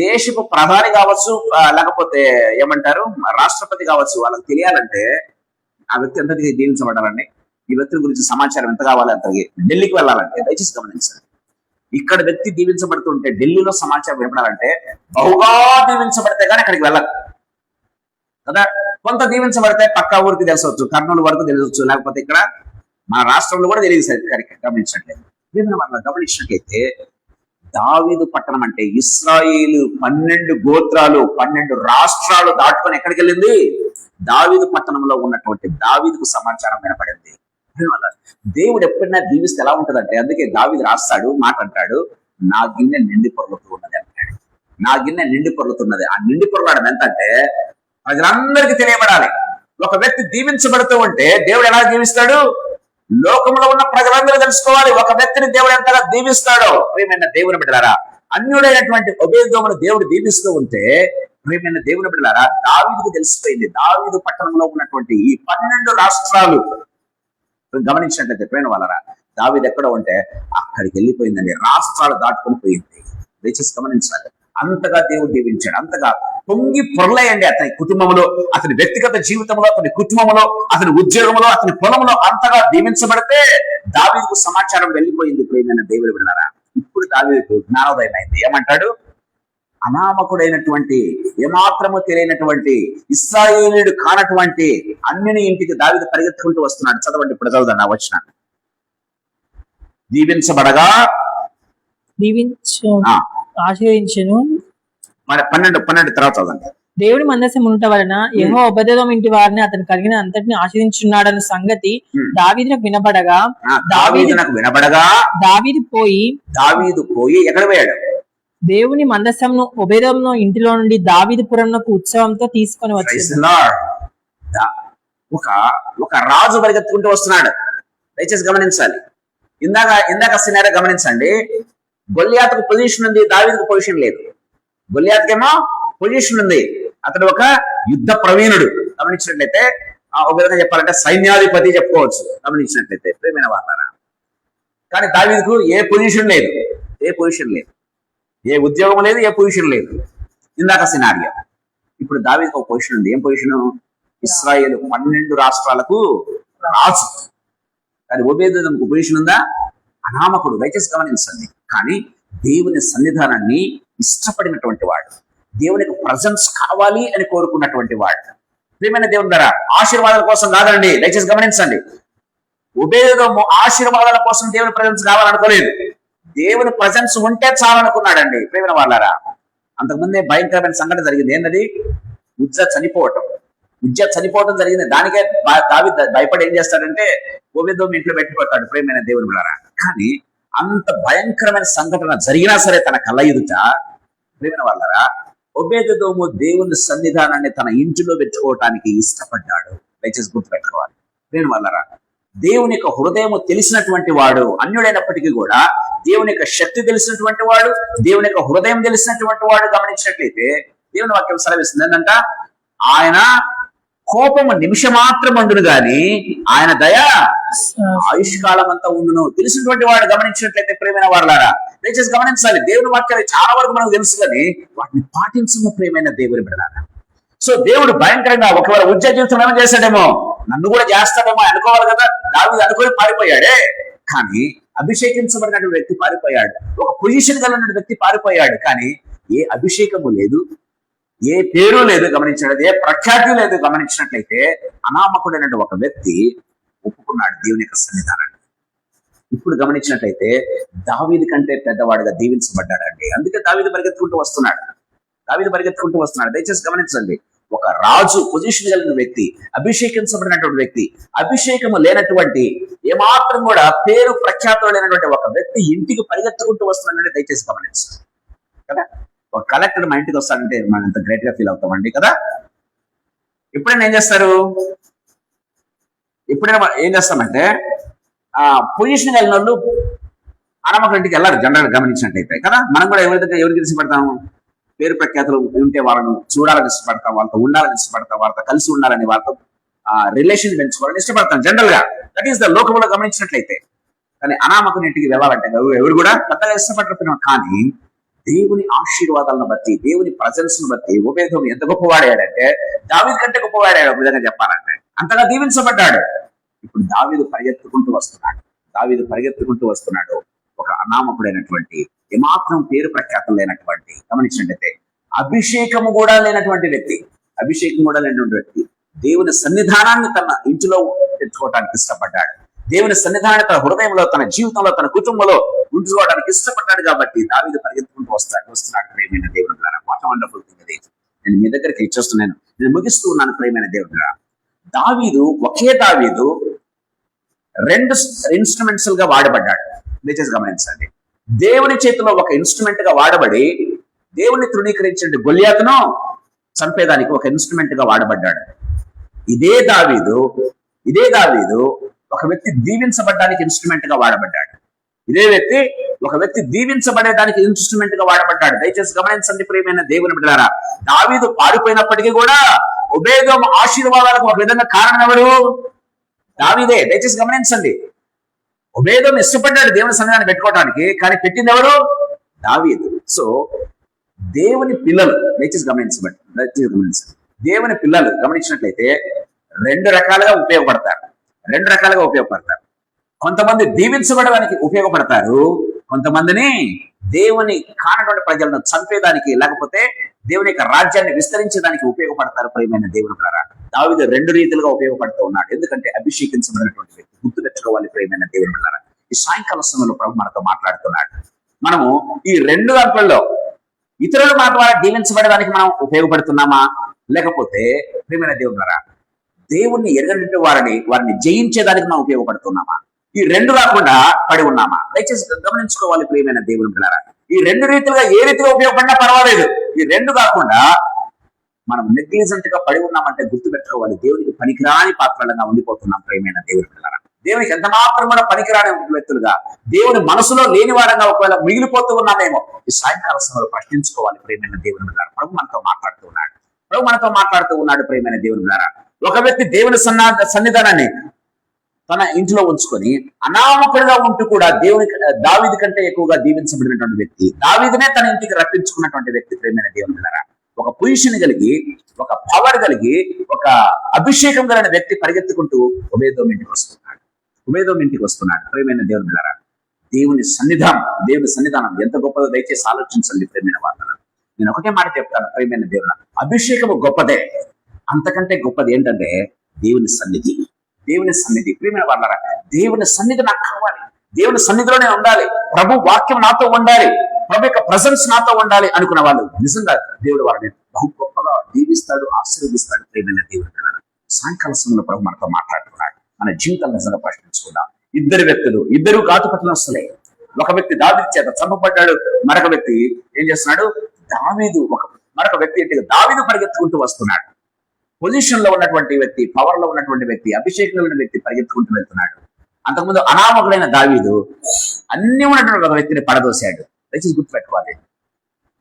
దేశపు ప్రధాని కావచ్చు, లేకపోతే ఏమంటారు రాష్ట్రపతి కావచ్చు, వాళ్ళకి తెలియాలంటే ఆ వ్యక్తి ఎంత దీవించబడాలండి, ఈ వ్యక్తి గురించి సమాచారం ఎంత కావాలి, అంత ఢిల్లీకి వెళ్ళాలంటే. దయచేసి గమనించండి, ఇక్కడ వ్యక్తి దీవించబడుతుంటే ఢిల్లీలో సమాచారం వినపడాలంటే బహుగా దీవించబడితే కానీ అక్కడికి వెళ్ళదు కదా. కొంత దీవించబడితే పక్కా ఊరికి తెలిసవచ్చు, కర్నూలు వరకు తెలియవచ్చు, లేకపోతే ఇక్కడ మన రాష్ట్రంలో కూడా తెలియదు. గమనించట్లేదు. గమనించినట్లయితే దావీదు పట్టణం అంటే ఇశ్రాయేలు 12 గోత్రాలు 12 రాష్ట్రాలు దాటుకొని ఎక్కడికి వెళ్ళింది? దావీదు పట్టణంలో ఉన్నటువంటి దావీదుకు సమాచారం వినపడింది. దేవుడు ఎప్పుడైనా దీవిస్తే ఎలా ఉంటదంటే, అందుకే దావీదు రాస్తాడు, మాట అంటాడు, నా గిన్నె నిండి పొర్లుతూ ఉన్నది అంటాడు. నా గిన్నె నిండి పొర్లుతున్నది. ఆ నిండి పొరలడం ఎంత అంటే ప్రజలందరికీ తెలియబడాలి. ఒక వ్యక్తి దీవించబడుతూ ఉంటే దేవుడు ఎలా దీవిస్తాడు? లోకంలో ఉన్న ప్రజలందరూ తెలుసుకోవాలి ఒక వ్యక్తిని దేవుడు ఎంతగా దీవిస్తాడో. ప్రియమైన దేవుని బిడ్డలారా, అన్యుడైనటువంటి ఒబేదోమును దేవుడు దీవిస్తూ ఉంటే ప్రియమైన దేవుని బిడ్డలారా, దావీదుకు తెలిసిపోయింది. దావీదు పట్టణంలో ఉన్నటువంటి ఈ 12 రాష్ట్రాలు గమనించినట్లయితే ప్రేమ వాళ్ళరా, దావీదు ఎక్కడో ఉంటే అక్కడికి వెళ్ళిపోయిందండి, రాష్ట్రాలు దాటుకొని పోయింది. దయచేసి గమనించాలి, అంతగా దేవుడు దీవించాడు, అంతగా పొంగి పొరలేయండి అతని కుటుంబంలో, అతని వ్యక్తిగత జీవితంలో, అతని కుటుంబంలో, అతని ఉద్యోగంలో, అతని పొలంలో అంతగా దీవించబడితే దావీదుకు సమాచారం వెళ్ళిపోయింది. ప్రియమైన దేవుని బిడ్డలారా, ఇప్పుడు దావీదుకు జ్ఞానోదయం అయింది. ఏమంటాడు? అనామకుడైనటువంటి, ఏమాత్రము తెలియనటువంటి, ఇశ్రాయేలీయుడు కానటువంటి అన్యుని ఇంటికి దావీదు పరిగెత్తుకుంటూ వస్తున్నాడు. చదవండి, ఇప్పుడు చదువుదాం ఆ వచనం. దీవించబడగా ఆశ్రయించును. మరి 12 తర్వాత చదవండి. దేవుడి మందసం ఉంట వలన యెహోవా ఒబేదెదోము ఇంటి వారిని అతను కలిగిన అంతటిని ఆశ్రయించున్నాడన్న సంగతి దావీదునకు వినబడగా దావీదు పోయి ఎక్కడ పోయాడు? దేవుని మందసంను ఒబేదెదోము ఇంటిలో నుండి దావీదుపురంకు ఉత్సవంతో తీసుకొని వచ్చాడు. ఒక రాజు పరిగెత్తుకుంటూ వస్తున్నాడు. దయచేసి గమనించాలి, ఇందాక సినారో గమనించండి. గొల్యాతుకు పొజిషన్ ఉంది, దావీదుకు పొజిషన్ లేదు. గొల్యాతుకేమో పొజిషన్ ఉంది, అతడు ఒక యుద్ధ ప్రవీణుడు. గమనించినట్లయితే ఒక విధంగా చెప్పాలంటే సైన్యాధిపతి చెప్పుకోవచ్చు. గమనించినట్లయితే ప్రేమైన వాళ్ళారా, కానీ దావీదుకు ఏ పొజిషన్ లేదు, ఏ ఉద్యోగం లేదు, ఏ పొజిషన్ లేదు. ఇందాక సినారియో. ఇప్పుడు దావీదుకు ఒక పొజిషన్ ఉంది. ఏం పొజిషన్? ఇశ్రాయేలు 12 రాష్ట్రాలకు రాజు. కానీ ఒబేదెదోముకు పొజిషన్ ఉందా? అనామకుడు. దయచేసి గమనించండి. కానీ దేవుని సన్నిధానాన్ని ఇష్టపడినటువంటి వాడు, దేవునికి ప్రజెన్స్ కావాలి అని కోరుకున్నటువంటి వాడు. ప్రియమైన దేవుని ద్వారా ఆశీర్వాదాల కోసం కాదండి. దయచేసి గమనించండి, ఉబేదోము ఆశీర్వాదాల కోసం దేవుని ప్రజెన్స్ కావాలనుకోలేదు. దేవుని ప్రజెన్స్ ఉంటే చాలనుకున్నాడండి. ప్రేమ వాళ్ళారా, అంతకుముందే భయంకరమైన సంఘటన జరిగింది. ఏంటది? ఉజ్జ చనిపోవటం జరిగింది. దానికే దావీదు భయపడి ఏం చేస్తాడంటే ఓబేదోము ఇంట్లో పెట్టిపోతాడు. ప్రేమైన దేవుని బిడ్డలారా, కానీ అంత భయంకరమైన సంఘటన జరిగినా సరే తన కళ్ళ ఎదుట ప్రేమైన వాళ్ళారా ఓబేదెదోము దేవుని సన్నిధానాన్ని తన ఇంటిలో పెట్టుకోవటానికి ఇష్టపడ్డాడు. దయచేసి గుర్తుపెట్టుకోవాలి. ప్రేమైన వాళ్ళారా, దేవుని యొక్క హృదయం తెలిసినటువంటి వాడు, అన్యుడైనప్పటికీ కూడా దేవుని యొక్క శక్తి తెలిసినటువంటి వాడు, దేవుని యొక్క హృదయం తెలిసినటువంటి వాడు గమనించినట్లయితే దేవుని వాక్యం సెలవిస్తుంది ఏంటంట, ఆయన కోపము నిమిషమాత్రం ఉండును గాని ఆయన దయ ఆయుష్కాలం అంతా ఉండును. తెలిసినటువంటి వాడు గమనించినట్లయితే ప్రేమైన వారులారా దయచేసి గమనించాలి. దేవుని వాక్యాలు చాలా వరకు మనకు తెలుసు కానీ వాటిని పాటించము ప్రేమైన దేవుని బిడ్డలారా. సో దేవుడు భయంకరంగా ఒకవేళ ఉజ్జ జీవితం ఏమో చేశాడేమో, నన్ను కూడా చేస్తాడేమో అనుకోవాలి కదా. దావీదు అనుకొని పారిపోయాడే, కానీ అభిషేకించబడినటువంటి వ్యక్తి పారిపోయాడు. ఒక పొజిషన్ కలిగిన వ్యక్తి పారిపోయాడు, కానీ ఏ అభిషేకము లేదు, ఏ పేరు లేదు గమనించాడు, ఏ ప్రఖ్యాతి లేదు గమనించినట్లయితే అనామకుడైన ఒక వ్యక్తి ఒప్పుకున్నాడు దేవుని యొక్క సన్నిధానాన్ని. ఇప్పుడు గమనించినట్లయితే దావీదు కంటే పెద్దవాడుగా దీవించబడ్డాడండి. అందుకే దావీదు పరిగెత్తుకుంటూ వస్తున్నాడు. దయచేసి గమనించండి, ఒక రాజు పొజిషన్ కలిగిన వ్యక్తి, అభిషేకించబడినటువంటి వ్యక్తి, అభిషేకము లేనటువంటి ఏమాత్రం కూడా పేరు ప్రఖ్యాతులు లేనటువంటి ఒక వ్యక్తి ఇంటికి పరిగెత్తుకుంటూ వస్తున్నాడంటే దయచేసి గమనించండి కదా. ఒక కలెక్టర్ మా ఇంటికి వస్తాడంటే మనం ఎంత గ్రేట్ గా ఫీల్ అవుతామండి కదా. ఎప్పుడైనా ఏం చేస్తామంటే పొజిషన్ కలిగిన వాళ్ళు అనామకుల ఇంటికి వెళ్ళారు జనరల్ గమనించినట్టయితే కదా. మనం కూడా ఎవరికి ఇష్టపడతాము? పేరు ప్రఖ్యాతులు ఉంటే వాళ్ళను చూడాలని ఇష్టపడతాం, వాళ్ళతో ఉండాలని ఇష్టపడతాం, వాళ్ళతో కలిసి ఉండాలని, వాళ్ళతో రిలేషన్ పెంచుకోవాలని ఇష్టపడతాం జనరల్ గా. దట్ ఈస్ ద లోకంలో గమనించినట్లయితే. కానీ అనామకుని ఇంటికి వెళ్ళాలంటే ఎవరు కూడా పెద్దగా ఇష్టపడకపోయినా, కానీ దేవుని ఆశీర్వాదాలను బట్టి, దేవుని ప్రజెన్స్ ను బట్టి ఓబేదోము ఎంత గొప్పవాడాడంటే దావీదు కంటే గొప్పవాడాడు. ఒక విధంగా చెప్పాలంటే అంతగా దీవించబడ్డాడు. ఇప్పుడు దావీదు పరిగెత్తుకుంటూ వస్తున్నాడు. ఒక అనామకుడైనటువంటి, ఏమాత్రం పేరు ప్రఖ్యాతం లేనటువంటి, గమనించినట్లయితే అభిషేకము కూడా లేనటువంటి వ్యక్తి దేవుని సన్నిధానాన్ని తన ఇంటిలో తెచ్చుకోవడానికి ఇష్టపడ్డాడు. దేవుని సన్నిధానాన్ని తన హృదయంలో, తన జీవితంలో, తన కుటుంబంలో ఉంచుకోవడానికి ఇష్టపడ్డాడు. కాబట్టి దావీదు పరిగెత్తుకుంటూ వస్తున్నాడు. ప్రేమైన దేవుని ద్వారా వాట్ వండర్ఫుల్ థింగ్ అది. నేను మీ దగ్గరికి ఇచ్చేస్తున్నాను, నేను ముగిస్తూ ఉన్నాను. ప్రేమైన దేవుని ద్వారా ఒకే దావీదు రెండు ఇన్స్ట్రుమెంట్స్ గా వాడబడ్డాడు. దయచేసి గమనించండి. దేవుని చేతిలో ఒక ఇన్స్ట్రుమెంట్ గా వాడబడి దేవుని తృణీకరించే గొల్యాతును చంపేదానికి ఒక ఇన్స్ట్రుమెంట్ గా వాడబడ్డాడు. ఇదే దావీదు ఒక వ్యక్తి దీవించబడ్డానికి ఇన్స్ట్రుమెంట్ గా వాడబడ్డాడు. ఇదే వ్యక్తి ఒక వ్యక్తి దీవించబడేదానికి ఇన్స్ట్రుమెంట్ గా వాడబడ్డాడు. దయచేసి గమనించండి ప్రియమైన దేవుని బిడ్డలారా, దావీదు పారిపోయినప్పటికీ కూడా ఓబేదోము ఆశీర్వాదాలకు ఒక విధంగా కారణం ఎవరు? దావీదే. దయచేసి గమనించండి, ఓబేదోము ఇష్టపడ్డాడు దేవుని సన్నిధానాన్ని పెట్టుకోవడానికి, కానీ పెట్టింది ఎవరు? దావీదు. సో దేవుని పిల్లలు దయచేసి గమనించండి, దేవుని పిల్లలు గమనించినట్లయితే రెండు రకాలుగా ఉపయోగపడతారు. కొంతమంది దీవించబడడానికి ఉపయోగపడతారు, కొంతమందిని దేవుని కానటువంటి ప్రజలను చంపేదానికి, లేకపోతే దేవుని యొక్క రాజ్యాన్ని విస్తరించడానికి ఉపయోగపడతారు. ప్రియమైన దేవుని ద్వారా దావీదు రెండు రీతిలుగా ఉపయోగపడుతూ ఉన్నాడు. ఎందుకంటే అభిషేకించబడినటువంటి వ్యక్తి. గుర్తు పెట్టుకోవాలి ప్రియమైన దేవుని ద్వారా. ఈ సాయంకాల సమయంలో ప్రభు మనతో మాట్లాడుతున్నాడు. మనము ఈ రెండు దాంట్లో ఇతరులు మన ద్వారా దీవించబడడానికి మనం ఉపయోగపడుతున్నామా, లేకపోతే ప్రియమైన దేవుని ద్వారా దేవుణ్ణి ఎరగనట్టు వారిని జయించేదానికి మనం ఉపయోగపడుతున్నామా? ఈ రెండు కాకుండా పడి ఉన్నామా? దయచేసి గమనించుకోవాలి ప్రియమైన దేవుని పిల్లరా. ఈ రెండు రీతిలుగా ఏ రీతిగా ఉపయోగపడినా పర్వాలేదు. ఈ రెండు కాకుండా మనం నెగ్లిజెంట్ గా పడి ఉన్నామంటే గుర్తుపెట్టుకోవాలి, దేవునికి పనికిరాని పాత్రలుగా ఉండిపోతున్నాం. ప్రియమైన దేవుని పిల్లరా, దేవునికి ఎంత మాత్రం కూడా పనికిరాని వ్యక్తులుగా, దేవుని మనసులో లేని వారంగా ఒకవేళ మిగిలిపోతూ ఉన్నామేమో ఈ సాయంకాల సమయంలో ప్రశ్నించుకోవాలి. ప్రియమైన దేవుని పిల్లరా, ప్రభు మనతో మాట్లాడుతూ ఉన్నాడు. ప్రియమైన దేవుని పిల్లరా, ఒక వ్యక్తి దేవుని సన్నిధానాన్ని తన ఇంట్లో ఉంచుకొని అనామకుడిగా ఉంటూ కూడా దావీదు కంటే ఎక్కువగా దీవించబడినటువంటి వ్యక్తి, దావీదునే తన ఇంటికి రప్పించుకున్నటువంటి వ్యక్తి. ప్రియమైన దేవుని పిల్లరా, ఒక పొజిషన్ కలిగి, ఒక పవర్ కలిగి, ఒక అభిషేకం కలిగిన వ్యక్తి పరిగెత్తుకుంటూ ఓబేదోము ఇంటికి వస్తున్నాడు. ప్రియమైన దేవుని పిల్లరా, దేవుని సన్నిధానం ఎంత గొప్పదో దయచేసి ఆలోచించండి. ప్రియమైన వాళ్ళ నేను ఒకటే మాట చెప్తాను. ప్రియమైన దేవుని అభిషేకము గొప్పదే, అంతకంటే గొప్పది ఏంటంటే దేవుని సన్నిధి. ప్రియమైన వాళ్ళ దేవుని సన్నిధి నాకు కావాలి, దేవుని సన్నిధిలోనే ఉండాలి, ప్రభు వాక్యం నాతో ఉండాలి, ప్రభు యొక్క ప్రజెన్స్ నాతో ఉండాలి అనుకున్న వాళ్ళు నిజంగా దేవుడు వారిని బహు గొప్పగా దీవిస్తాడు, ఆశీర్వదిస్తాడు. ప్రేమైన దేవుడు కదా, సాయంకాల సమయంలో ప్రభు మనతో మాట్లాడుతున్నాడు. మన జీవితాన్ని నిజంగా ప్రశ్నించుకుందాం. ఇద్దరు వ్యక్తులు, ఇద్దరు ఘాతుపట్లనొస్తలే. ఒక వ్యక్తి దావీదు చేత చంపబడ్డాడు, మరొక వ్యక్తి ఏం చేస్తున్నాడు, మరొక వ్యక్తి దావీదు పరిగెత్తుకుంటూ వస్తున్నాడు. పొజిషన్ లో ఉన్నటువంటి వ్యక్తి, పవర్ లో ఉన్నటువంటి వ్యక్తి, అభిషేకంలో ఉన్న వ్యక్తి పరిగెత్తుకుంటూ వెళ్తున్నాడు. అంతకుముందు అనామకుడైన దావీదు అన్ని ఉన్నటువంటి ఒక వ్యక్తిని పడదోశాడు. దయచేసి గుర్తుపెట్టుకోవాలి,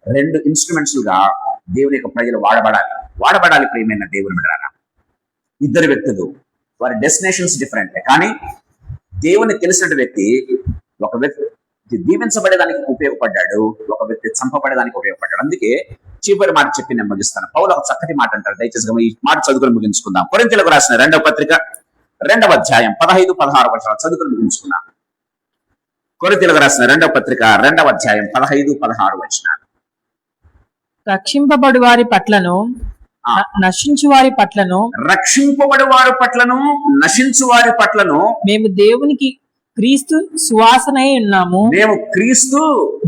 రెండు ఇన్స్ట్రుమెంట్స్ గా దేవుని యొక్క ప్రజలు వాడబడాలి ప్రియమైన దేవుని బిడ్డలారా. ఇద్దరు వ్యక్తులు, వారి డెస్టినేషన్స్ డిఫరెంట్, కానీ దేవుని తెలిసిన వ్యక్తి, ఒక వ్యక్తి దీవించబడేదానికి ఉపయోగపడ్డాడు, ఒక వ్యక్తి చంపబడేదానికి ఉపయోగపడ్డాడు. అందుకే చివరి మాట చెప్పి నేను ముగిస్తాను. పౌలు ఒక చక్కటి మాట అంటారు, దయచేసి ఈ మాట చదువుకుని ముగించుకుందాం. కొరింథీయులకు రాసిన 2వ పత్రిక 2వ అధ్యాయం 15-16 వచనాలు చదువుకుని ముగించుకుందాం. కొరింథీయులకు రాసిన 2వ పత్రిక 2వ అధ్యాయం 15-16 వచనాలు. రక్షింపబడు వారి పట్లను నశించు వారి పట్లను, రక్షింపబడు వారి పట్లను నశించు వారి పట్లను మేము దేవునికి క్రీస్తు సువాసనై ఉన్నాము. మేము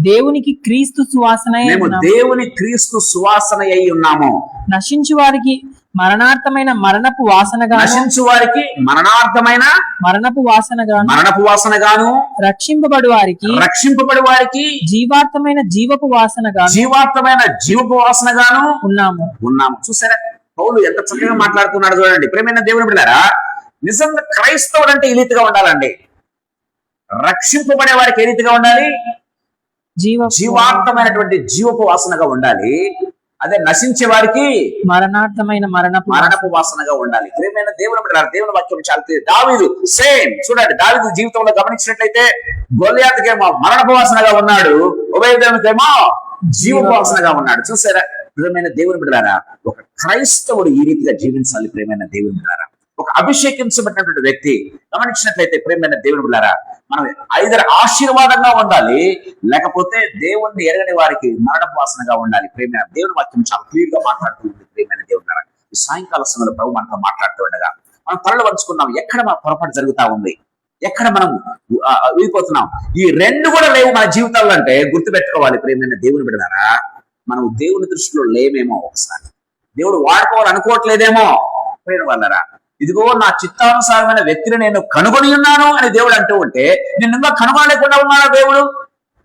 దేవునికి క్రీస్తు సువాసనై ఉన్నాము. దేవుని క్రీస్తు సువాసన అయి ఉన్నాము. నశించు వారికి మరణార్థమైన మరణపు వాసనగాను, నశించు వారికి మరణార్థమైన మరణపు వాసనగాను, రక్షింపబడు వారికి జీవార్థమైన జీవపు వాసనగాను ఉన్నాము. చూసారా పౌలు ఎంత చక్కగా మాట్లాడుతున్నాడు చూడండి. ప్రేమైన దేవుని బిడ్డలారా, నిజంగా క్రైస్తవుడు అంటే ఈ రీతిగా ఉండాలండి. రక్షింపబడే వారికి ఏ రీతిగా ఉండాలి, జీవార్థమైనటువంటి జీవపు వాసనగా ఉండాలి. అదే నశించే వారికి మరణార్థమైన మరణపు వాసనగా ఉండాలి. ప్రియమైన దేవుని బిడ్డలారా, దేవుని వాక్యం చాలా దావీదు సేమ్ చూడండి. దావీదు జీవితంలో గమనించినట్లయితే గొల్లియాతుకేమో మరణపు వాసనగా ఉన్నాడు, ఉభయదేవునికేమో జీవపు వాసనగా ఉన్నాడు. చూసారా ప్రియమైన దేవుని బిడ్డలారా, ఒక క్రైస్తవుడు ఈ రీతిగా జీవించాలి. ప్రియమైన దేవుని బిడ్డలారా, ఒక అభిషేకించబడినటువంటి వ్యక్తి గమనించినట్లయితే ప్రియమైన దేవుని బిడ్డలారా, మనం ఐదర్ ఆశీర్వాదంగా ఉండాలి, లేకపోతే దేవుణ్ణి ఎరగని వారికి మరణపు వాసనగా ఉండాలి. ప్రియమైన దేవుని వాక్యం చాలా క్లియర్ గా మాట్లాడుతుంది. ప్రియమైన దేవుని బిడ్డలారా, ఈ సాయంకాల సమయంలో ప్రభు మనతో మాట్లాడుతూ ఉండగా మనం తలలు వంచుకున్నాం. ఎక్కడ మన పొరపాటు జరుగుతా ఉంది, ఎక్కడ మనం వెళ్ళిపోతున్నాం, ఈ రెండు కూడా లేవు మన జీవితాల్లో అంటే గుర్తుపెట్టుకోవాలి. ప్రియమైన దేవుని బిడ్డలారా, మనం దేవుని దృష్టిలో లేమేమో, ఒకసారి దేవుడు వాడుకోవాలనుకోవట్లేదేమో. ప్రేమ వల్లరా, ఇదిగో నా చిత్తానుసారమైన వ్యక్తిని నేను కనుగొని ఉన్నాను అని దేవుడు అంటూ ఉంటే నిన్నుగా కనుగొనలేకుండా ఉన్నాడా దేవుడు?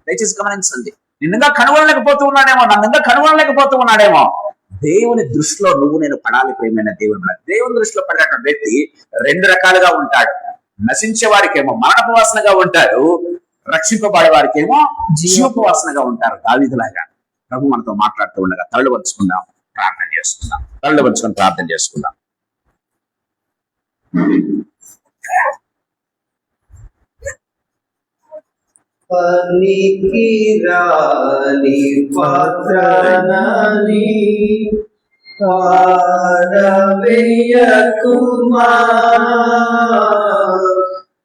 దయచేసి గమనించండి. నిన్నుగా కనుగొనలేకపోతూ ఉన్నాడేమో. దేవుని దృష్టిలో నేను పడాలి. ప్రేమైన దేవుని దృష్టిలో పడినటువంటి వ్యక్తి రెండు రకాలుగా ఉంటాడు. నశించే వారికేమో మరణపు వాసనగా ఉంటారు, రక్షింపబడే వారికేమో జీవపు వాసనగా ఉంటారు. దావీదులాగా ప్రభు మనతో మాట్లాడుతూ ఉండగా తలలు వంచుకుందాం, ప్రార్థన చేసుకుందాం. తలలు వంచుకొని ప్రార్థన చేసుకుందాం. పనికిరాని పాత్రనని పారవేయకుమా,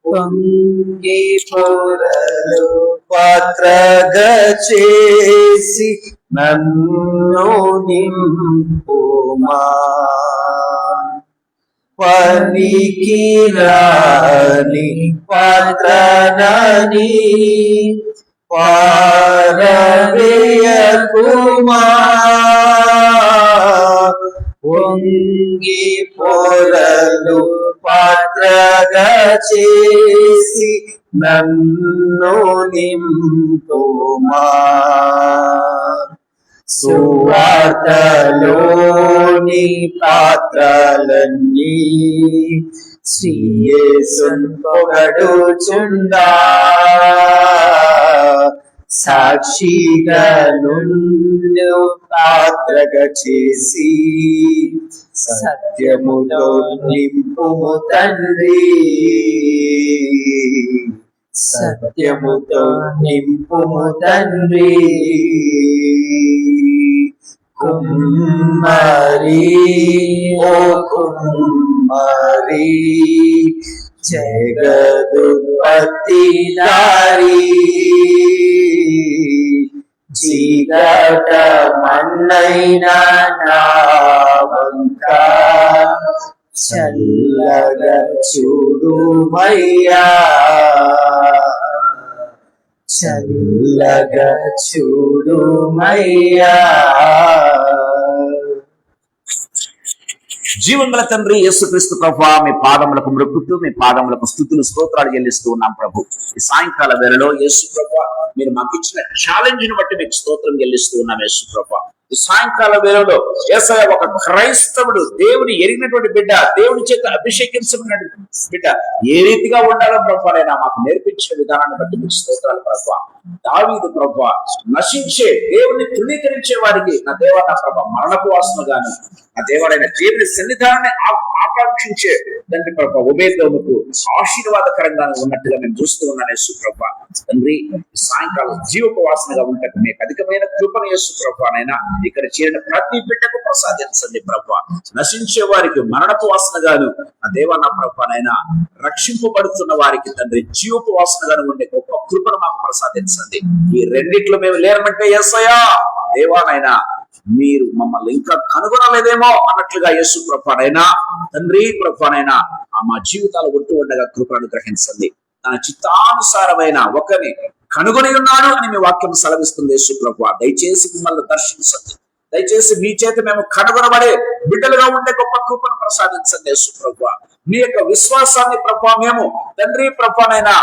పొంగి పొరలు పాత్రగా చేసి నన్ను నింపుమా. పనికిరాని పాత్రనని పారవేయకుమా, పొంగి పొరలు పాత్రగా చేసి నన్ను నింపుమా. సువార్తలోని పాత్రలన్నీ శ్రీ యేసును పొగడుచుండా, సాక్షిగా నుండు పాత్రగా చేసి సత్యముతో నింపుము తండ్రి, సత్యముతో నింపుము తండ్రి. కుమ్మరి ఓ కుమ్మరి, జగదుత్పత్తి దారి, జీగట మన్నైన నా వంక చల్లగా చూడుమయ్యా, చల్లగా చూడుమయ్యా. జీవముల తండ్రి యేసుక్రీస్తు ప్రభువా, మీ పాదములకు మృక్కుతూ మీ పాదములకు స్తుతులు స్తోత్రాలు చెల్లిస్తూ ఉన్నాం ప్రభు. ఈ సాయంకాల వేళలో యేసు ప్రభువా, మీరు మాకు ఇచ్చిన ఛాలెంజ్ ని బట్టి మీకు స్తోత్రం చెల్లిస్తూ ఉన్నాం యేసు ప్రభువా. ఈ సాయంకాల వేళలో యేసయ్య ఒక క్రైస్తవుడు, దేవుని ఎరిగినటువంటి బిడ్డ, దేవుని చేత అభిషేకించబడిన బిడ్డ ఏ రీతిగా ఉండాలో ప్రభువా మాకు నేర్పించిన విధానాన్ని బట్టి మీకు స్తోత్రాలు ప్రభువా. దావీదు ప్రభువా, నశించే దేవుని తృణీకరించే వారికి నా దేవా నా ప్రభ మరణపు వాసన గాను, నా దేవరైన దేవుని సన్నిధానాన్ని ఆకాంక్షించే తండ్రి ప్రభ ఉభయదోముకు ఆశీర్వాదకరంగా ఉన్నట్టుగా మేము చూస్తూ ఉన్నాను యేసు ప్రభ. తండ్రి సాయంకాలం జీవపు వాసనగా ఉంటకు మీకు అధికమైన కృపణ యేసు ప్రభానైనా ఇక్కడ చేరిన ప్రతి బిడ్డకు ప్రసాదించండి ప్రభ. నశించే వారికి మరణపు వాసనగాను, నా దేవా నా ప్రభానైనా రక్షింపబడుతున్న వారికి తండ్రి జీవపు వాసనగాను ఉండే గొప్ప కృపను మాకు ప్రసాదించండి. ఈ రెండిట్లో మేము లేరమంటే యేసయ్యా దేవానైనా మీరు మమ్మల్ని ఇంకా కనుగొనలేదేమో అన్నట్లుగా యేసు ప్రభానైనా తండ్రి ప్రభానైనా మా జీవితాలు ఉంటూ ఉండగా కృపను గ్రహించండి. తన చిత్తానుసారమైన ఒకరిని కనుగొని ఉన్నాడు అని మీ వాక్యం సెలవిస్తుంది యేసు ప్రభువా. దయచేసి మిమ్మల్ని దర్శించండి, దయచేసి మీ చేత మేము కనుగొనబడే బిడ్డలుగా ఉండే గొప్ప కృపను ప్రసాదించండి యేసు ప్రభువా. మీ యొక్క విశ్వాసాన్ని ప్రభావ మేము తండ్రి ప్రభానైనా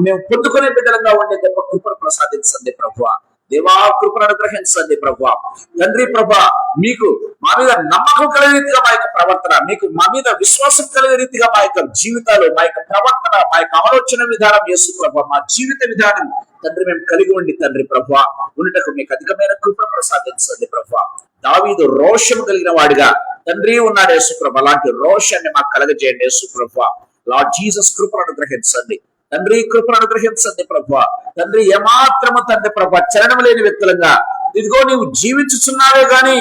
మేము పొందుకునే బిడ్డలుగా ఉండే గొప్ప కృపను ప్రసాదించండి ప్రభువా. దేవా కృపను అనుగ్రహించండి ప్రభా. తండ్రి ప్రభా, మీకు మా మీద నమ్మకం కలిగే రీతిగా మా యొక్క ప్రవర్తన, మీకు మా మీద విశ్వాసం కలిగే రీతిగా మా యొక్క జీవితాలు, మా యొక్క ప్రవర్తన, మా యొక్క ఆలోచన విధానం యేసు ప్రభా, మా జీవిత విధానం తండ్రి మేము కలిగి ఉండి తండ్రి ప్రభా ఉన్నటకు మీకు అధికమైన కృపను ప్రసాదించండి ప్రభా. దావీదు రోషం కలిగిన వాడిగా తండ్రి ఉన్నాడు యేసు ప్రభా. అలాంటి రోషాన్ని మాకు కలగజేయండి యేసు ప్రభా. లార్డ్ జీసస్ కృపను అనుగ్రహించండి తండ్రి, కృపను అనుగ్రహించండి ప్రభా. తండ్రి ఏమాత్రము తండ్రి ప్రభా చలనం లేని వ్యక్తులంగా ఇదిగో నీవు జీవించుచున్నావే గాని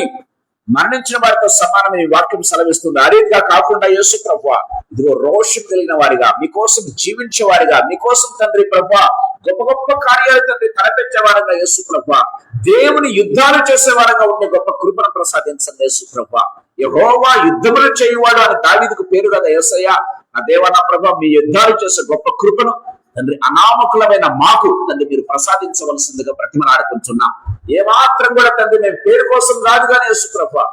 మరణించిన వారితో సమానమైన వాక్యం సెలవిస్తుంది. ఆ రీతిగా కాకుండా యేసు ప్రభా ఇదిగో రోషం కలిగిన వారిగా, మీకోసం జీవించే వారిగా, మీకోసం తండ్రి ప్రభా గొప్ప గొప్ప కార్యాలు తండ్రి తలపెట్టే వారంగా యేసు ప్రభా, దేవుని యుద్ధాలు చేసే వారంగా ఉండే గొప్ప కృపను ప్రసాదించండి యేసు ప్రభా. యెహోవా యుద్ధములు చేయువాడు అని దావీదుకు పేరు కదా యేసయ్య. నా దేవా నా ప్రభా, మీ యుద్ధాలు చేసే గొప్ప కృపను తండ్రి అనామకులమైన మాకు తండ్రి మీరు ప్రసాదించవలసిందిగా బ్రతిమలాడుకుంటున్నాం. ఏ మాత్రం కూడా తండ్రి మేము పేరు కోసం రాదుగానే యేసు ప్రభా,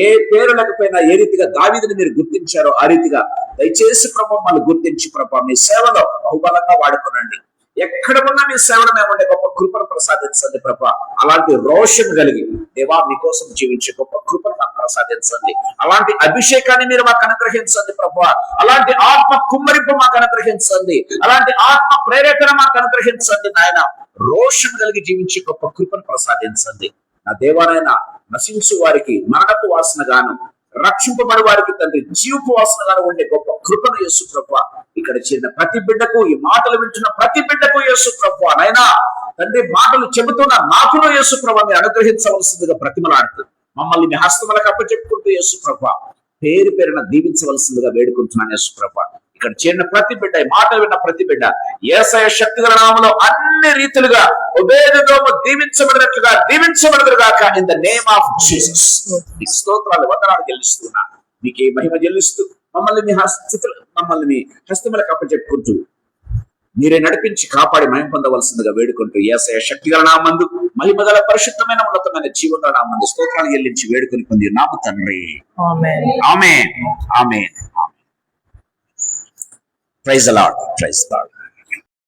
ఏ పేరు లేకపోయినా ఏ రీతిగా దావీదుని మీరు గుర్తించారో ఆ రీతిగా దయచేసి ప్రభా మమ్మల్ని గుర్తించి ప్రభా మీ సేవలో బహుబలంగా వాడుకోనండి. ఎక్కడ ఉన్నా మీ సేవలు మేము ఉండే గొప్ప కృపను ప్రసాదించండి ప్రభా. అలాంటి రోషం కలిగి దేవా మీకోసం జీవించే గొప్ప కృపను మాకు ప్రసాదించండి. అలాంటి అభిషేకాన్ని మీరు మాకు అనుగ్రహించండి ప్రభా. అలాంటి ఆత్మ కుమ్మరింపు మాకు అనుగ్రహించండి. అలాంటి ఆత్మ ప్రేరేపణ మాకు అనుగ్రహించండి నాయన. రోషం కలిగి జీవించే గొప్ప కృపను ప్రసాదించండి. నా దేవానైనా నశించు వారికి మరణపు వాసన గాను, రక్షింపబడి వారికి తండ్రి జీవపు వాసనగాను ఉండే గొప్ప కృపను యేసు ప్రభా ఇక్కడ చేరిన ప్రతి బిడ్డకు, ఈ మాటలు వింటున్న ప్రతి బిడ్డకు యేసు ప్రభా నైనా తండ్రి మాటలు చెబుతున్న నాకును యేసు ప్రభా మీరు అనుగ్రహించవలసిందిగా బ్రతిమలాడుతూ మమ్మల్ని మీ హస్తములకు అప్పచెప్పుకుంటూ యేసు ప్రభా పేరు పేరున దీవించవలసిందిగా వేడుకుంటున్నాను యేసు ప్రభా. ఇక్కడ చేరిన ప్రతి బిడ్డ, ఈ మాటలు విన్న ప్రతి బిడ్డ యేసయ్య శక్తిగల నామములో అన్ని రీతులుగా ఒబేదెదోము దీవించబడినట్లుగా దీవించబడదుగాక in the name of Jesus. మీ స్తోత్రాలు వందనాలు చెల్లిస్తున్నా, మీకే మహిమ చెల్లిస్తూ మమ్మల్ని మీ హస్తములకు అప్పచెప్పుకుంటూ మీరే నడిపించి కాపాడి మహిమ పొందవలసిందిగా వేడుకుంటూ యేసయ్య శక్తిగల నామందు మహిమగల పరిశుద్ధమైన ఉన్నతమైన జీవగల నామందు స్తోత్రాలు చెల్లించి వేడుకొని పొంది నామ తండ్రి ఆమేన్ ఆమేన్ ఆమేన్. Praise the Lord, praise the lord.